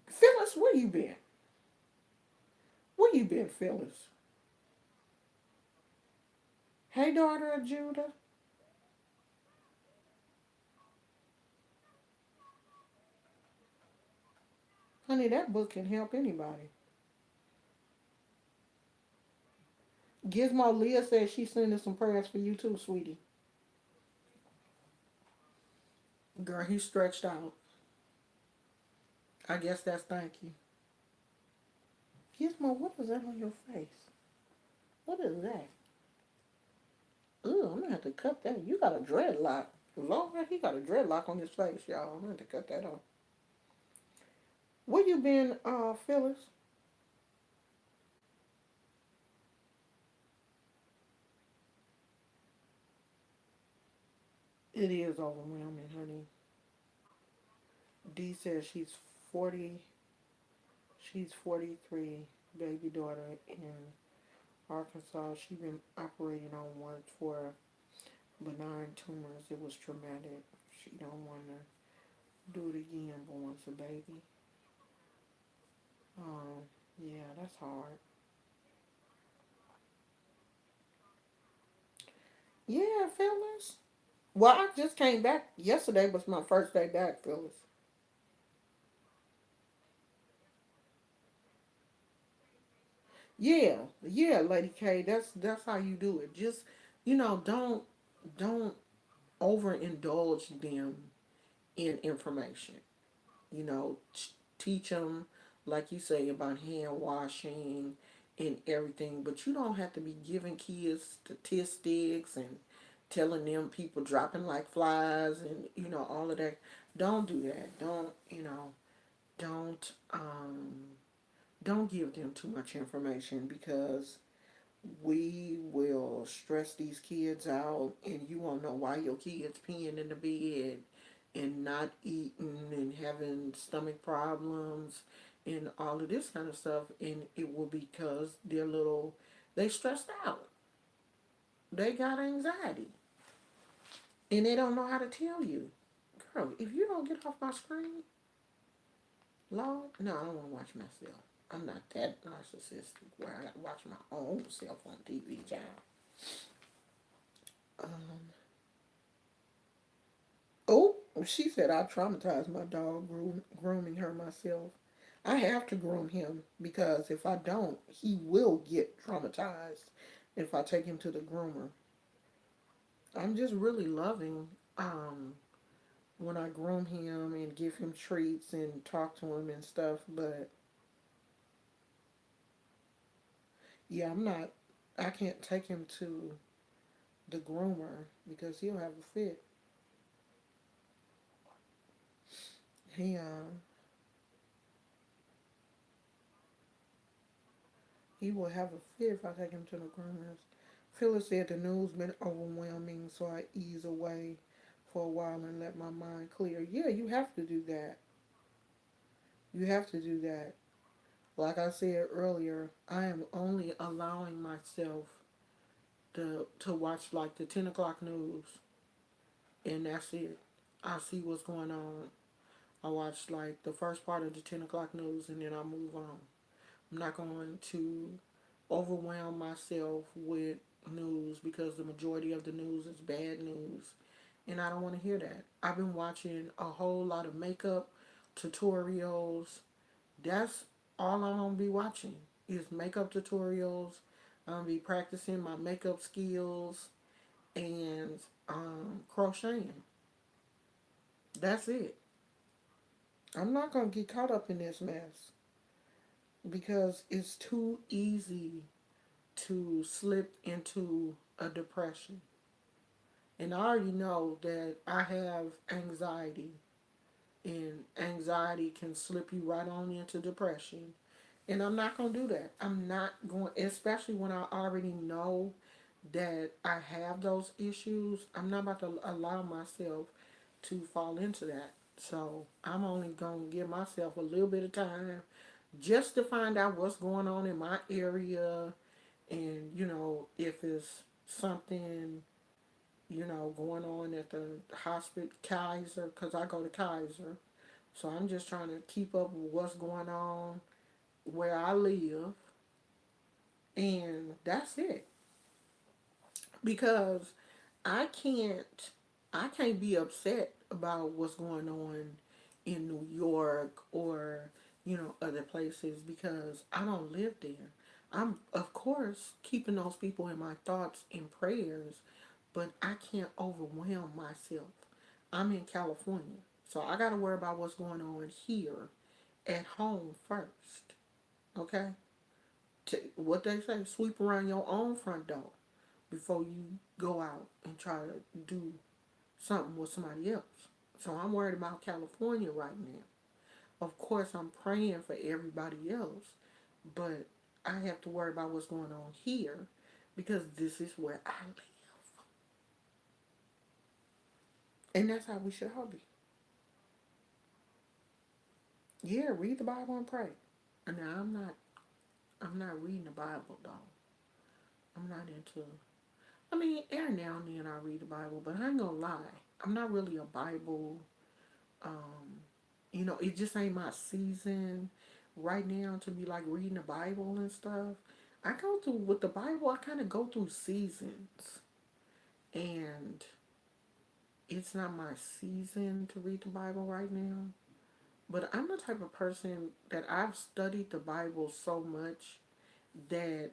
Phyllis, where you been? Where you been, Phyllis? Hey, daughter of Judah. Honey, that book can help anybody. Gizmo Leah says she's sending some prayers for you too, sweetie. Girl, he's stretched out. I guess that's thank you. Gizmo, what is that on your face? What is that? Ooh, I'm gonna have to cut that. You got a dreadlock. Lord, he got a dreadlock on his face, y'all. I'm gonna have to cut that off. Where you been, Phyllis? It is overwhelming, honey. Dee says 40. She's 43, baby daughter in Arkansas. She been operating on one for benign tumors. It was traumatic. She don't want to do it again, but wants a baby. Yeah, that's hard. Yeah, Phyllis. Well, I just came back. Yesterday was my first day back, Phyllis. Yeah, yeah, Lady K. That's how you do it. Just don't overindulge them in information. Teach them, like you say, about hand washing and everything, but you don't have to be giving kids statistics and telling them people dropping like flies and all of that. Don't do that. Don't give them too much information, because we will stress these kids out, and you won't know why your kids peeing in the bed and not eating and having stomach problems and all of this kind of stuff, and it will be because they stressed out, they got anxiety. And they don't know how to tell you, girl, if you don't get off my screen, Lord, no, I don't want to watch myself. I'm not that narcissistic where I got to watch my own self on TV, child. Um, oh, she said I traumatized my dog grooming her myself. I have to groom him because if I don't, he will get traumatized if I take him to the groomer. I'm just really loving when I groom him and give him treats and talk to him and stuff. But yeah, I can't take him to the groomer because he'll have a fit. He um he will have a fit if I take him to the groomers. Phyllis said the news been overwhelming, so I ease away for a while and let my mind clear. Yeah, you have to do that. You have to do that. Like I said earlier, I am only allowing myself to watch like the 10 o'clock news, and that's it. I see what's going on. I watch like the first part of the 10 o'clock news, and then I move on. I'm not going to overwhelm myself with news because the majority of the news is bad news, and I don't want to hear that. I've been watching a whole lot of makeup tutorials. That's all I'm gonna be watching is makeup tutorials. I'm gonna be practicing my makeup skills and crocheting. That's it. I'm not gonna get caught up in this mess because it's too easy to slip into a depression. And I already know that I have anxiety, and anxiety can slip you right on into depression. And I'm not going to do that. I'm not going, especially when I already know that I have those issues. I'm not about to allow myself to fall into that. So I'm only going to give myself a little bit of time just to find out what's going on in my area, and if it's something going on at the hospital, Kaiser, because I go to Kaiser. So I'm just trying to keep up with what's going on where I live, and that's it. Because I can't I can't be upset about what's going on in New York or other places because I don't live there. I'm of course keeping those people in my thoughts and prayers, but I can't overwhelm myself. I'm in California, so I got to worry about what's going on here at home first. Okay? What they say, sweep around your own front door before you go out and try to do something with somebody else. So I'm worried about California right now. Of course, I'm praying for everybody else, but I have to worry about what's going on here because this is where I live. And that's how we should all be. Yeah, read the Bible and pray. And now I'm not reading the Bible though. I'm not into I mean, every now and then I read the Bible, but I ain't gonna lie. I'm not really a Bible. Um, it just ain't my season right now to be like reading the Bible and stuff. I go through with the Bible. I kind of go through seasons, and it's not my season to read the Bible right now. But I'm the type of person that I've studied the Bible so much that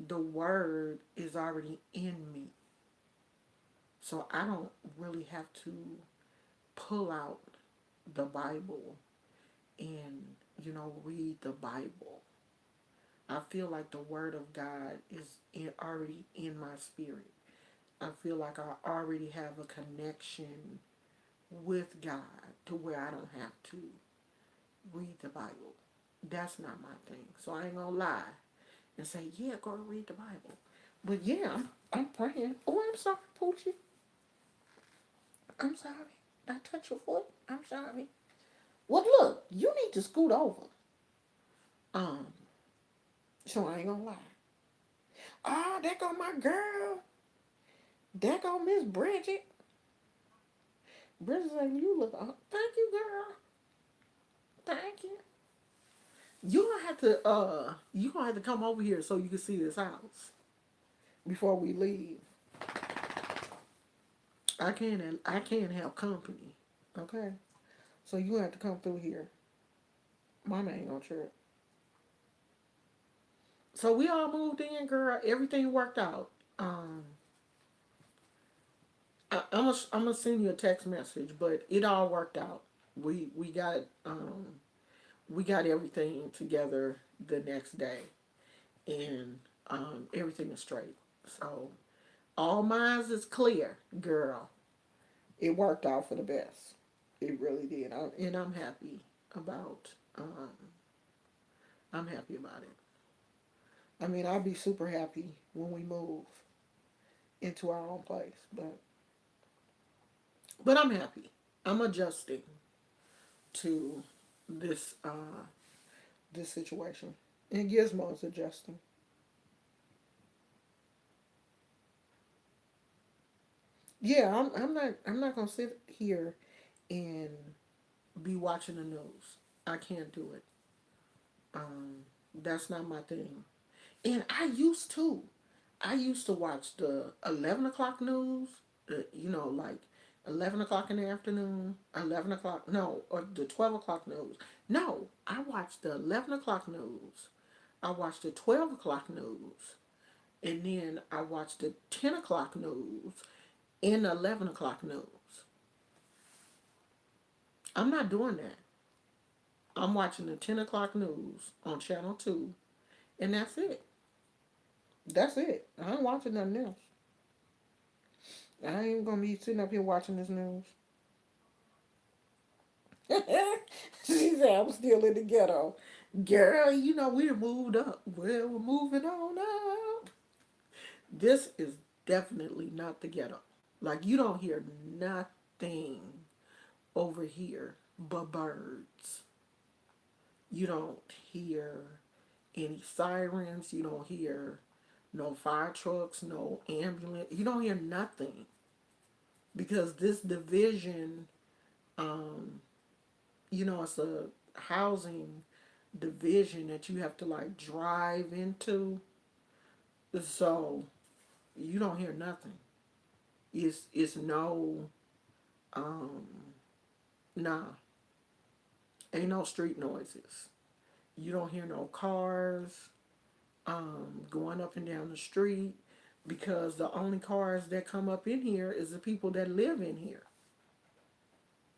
the word is already in me. So I don't really have to pull out the Bible and, read the Bible. I feel like the Word of God is already in my spirit. I feel like I already have a connection with God to where I don't have to read the Bible. That's not my thing. So I ain't gonna lie and say, yeah, go read the Bible. But yeah, I'm praying. Oh, I'm sorry, Poochie. I'm sorry. I touched your foot. I'm sorry. Well, look, you need to scoot over. Um, so I ain't gonna lie. Ah, there go my girl. There go Miss Bridget. Bridget said, you look, thank you, girl. Thank you. You gonna have to come over here so you can see this house before we leave. I can't have company. Okay? So you have to come through here. Mama ain't gonna trip. So we all moved in, girl. Everything worked out. Um, I'm gonna send you a text message, but it all worked out. We got we got everything together the next day, and everything is straight. So all minds is clear, girl. It worked out for the best. It really did, and about. Um, I'm happy about it. I mean, I'll be super happy when we move into our own place, but I'm happy. I'm adjusting to this this situation, and Gizmo's adjusting. Yeah, I'm not gonna sit here and be watching the news. I can't do it. Um, that's not my thing. And I used to watch the 11 o'clock news. Like 11 o'clock in the afternoon, 11 o'clock. No, or the 12 o'clock news. No, I watched the 11 o'clock news. I watched the 12 o'clock news, and then I watched the 10 o'clock news and the 11 o'clock news. I'm not doing that. I'm watching the 10 o'clock news on Channel Two, and that's it. That's it. I ain't watching nothing else. I ain't gonna be sitting up here watching this news. She said I'm still in the ghetto. Girl, we done moved up. Well, we're moving on up. This is definitely not the ghetto. Like, you don't hear nothing over here but birds. You don't hear any sirens. You don't hear no fire trucks, no ambulance. You don't hear nothing because this division, um, it's a housing division that you have to like drive into. So you don't hear nothing. It's no um nah. Ain't no street noises. You don't hear no cars going up and down the street because the only cars that come up in here is the people that live in here.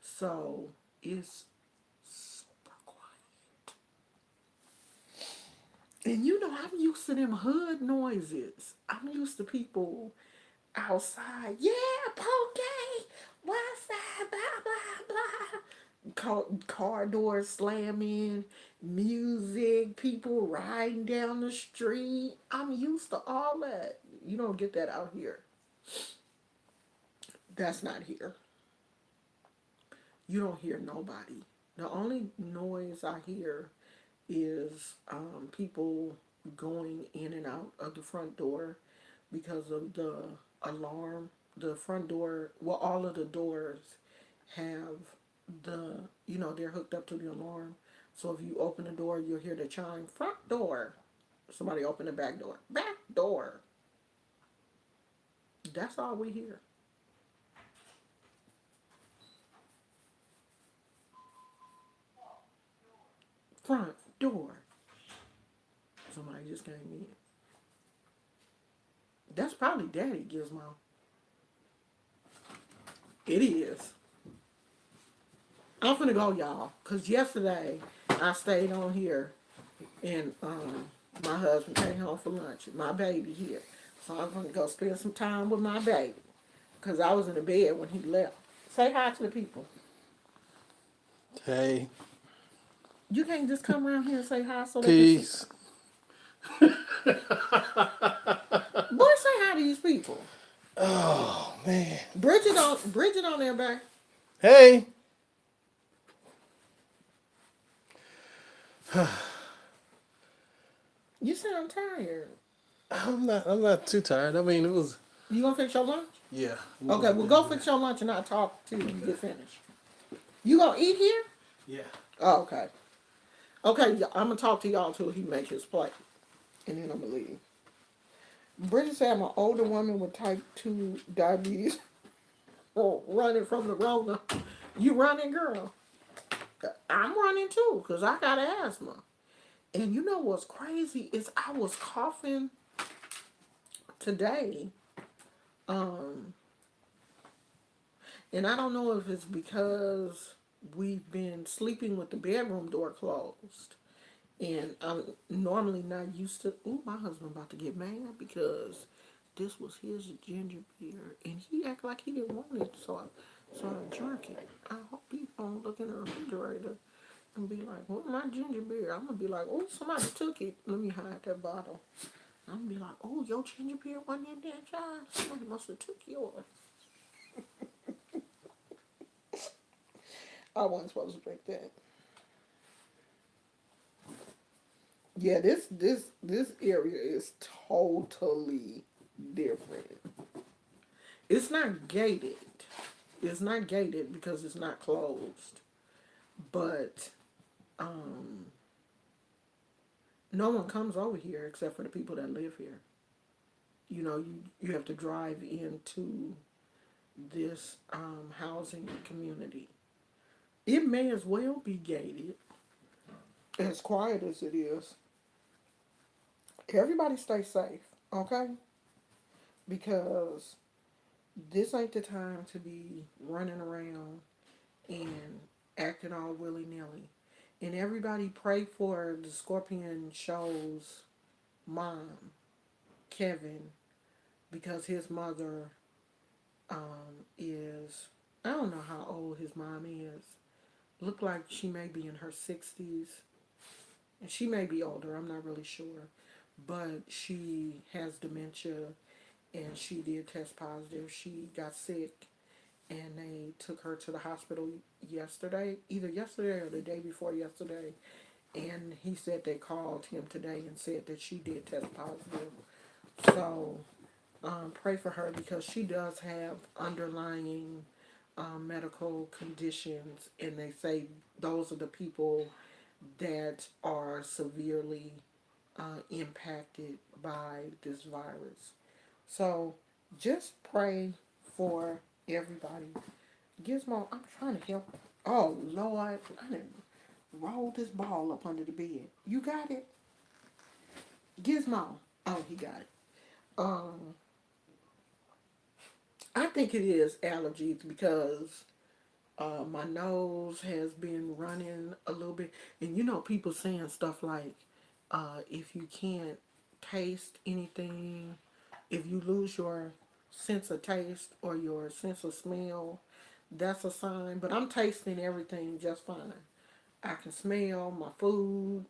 So it's super quiet. And I'm used to them hood noises. I'm used to people outside. Yeah, Pokey, what's that? Blah, blah, blah. Car doors slamming, music, people riding down the street. I'm used to all that. You don't get that out here. That's not here. You don't hear nobody. The only noise I hear is people going in and out of the front door because of the alarm. The front door, well, all of the doors have they're hooked up to the alarm. So if you open the door, you'll hear the chime, front door. Somebody open the back door. Back door. That's all we hear. Front door. Somebody just came in. That's probably Daddy Gizmo. It is. I'm finna go, y'all, because yesterday I stayed on here and my husband came home for lunch. My baby here. So I'm gonna go spend some time with my baby because I was in the bed when he left. Say hi to the people. Hey, You can't just come around here and say hi so they can see. peace. Boy, say hi to these people. Oh man. Bridget on there, babe. Hey. You sound tired. I'm not too tired. I mean, it was. You gonna fix your lunch? Yeah. We'll go Okay, ahead well and go do fix that. your lunch and I'll talk till you Okay. get finished. You gonna eat here? Yeah. Oh, okay. Okay, I'm gonna talk to y'all till he make his plate, and then I'm gonna leave. Bridget said I'm an older woman with type 2 diabetes, running from the Rona. You running, girl? I'm running too, cause I got asthma. And you know what's crazy is I was coughing today, um, and I don't know if it's because we've been sleeping with the bedroom door closed. And I'm normally not used to. Oh, my husband about to get mad because this was his ginger beer, and he act like he didn't want it, so I drank it. I hope he don't look in the refrigerator and be like, "Well, my ginger beer." I'm gonna be like, "Oh, somebody took it. Let me hide that bottle." I'm gonna be like, "Oh, your ginger beer wasn't in that jar. Somebody must have took yours." I wasn't supposed to drink that. Yeah, this area is totally different. It's not gated. It's not gated because it's not closed. But um, no one comes over here except for the people that live here. You know, you have to drive into this housing community. It may as well be gated. As quiet as it is, everybody stay safe, okay? Because this ain't the time to be running around and acting all willy nilly. And everybody pray for the Scorpion show's mom, Kevin, because his mother is, I don't know how old his mom is. Look like she may be in her 60s. And she may be older, I'm not really sure. But she has dementia and she did test positive. She got sick and they took her to the hospital yesterday, either yesterday or the day before yesterday. And he said they called him today and said that she did test positive. So pray for her because she does have underlying medical conditions, and they say those are the people that are severely impacted by this virus. So just pray for everybody. Gizmo, I'm trying to help. Oh Lord, I didn't roll this ball up under the bed. You got it, Gizmo. Oh, he got it. Um, I think it is allergies because my nose has been running a little bit, and you know people saying stuff like, if you can't taste anything, if you lose your sense of taste or your sense of smell, that's a sign. But I'm tasting everything just fine. I can smell my food,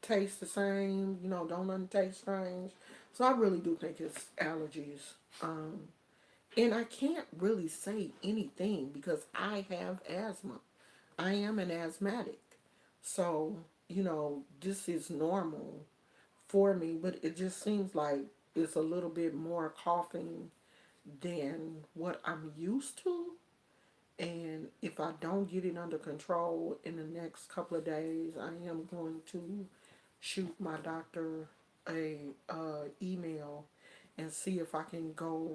taste the same, you know, don't nothing taste strange. So I really do think it's allergies. And I can't really say anything because I have asthma. I am an asthmatic. So, you know, this is normal for me, but it just seems like it's a little bit more coughing than what I'm used to. And if I don't get it under control in the next couple of days, I am going to shoot my doctor a email and see if I can go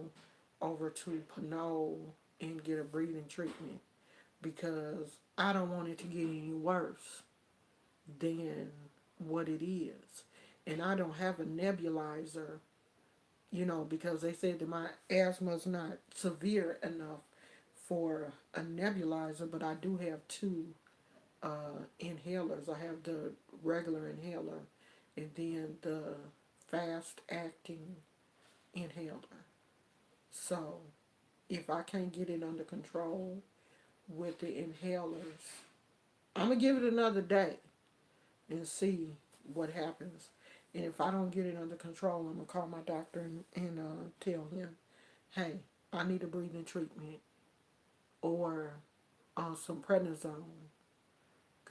over to Pinot and get a breathing treatment because I don't want it to get any worse than what it is. And I don't have a nebulizer, you know, because they said that my asthma is not severe enough for a nebulizer, but I do have two inhalers. I have the regular inhaler and then the fast acting inhaler. So if I can't get it under control with the inhalers, I'm gonna give it another day and see what happens. And if I don't get it under control, I'm gonna call my doctor and tell him, hey, I need a breathing treatment or some prednisone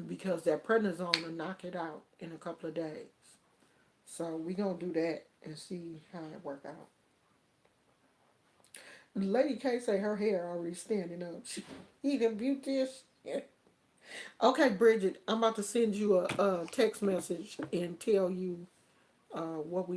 because that prednisone will knock it out in a couple of days. So we gonna do that and see how it work out. Lady K say her hair already standing up. She need a beautician. Okay, Bridget, I'm about to send you a text message and tell you what we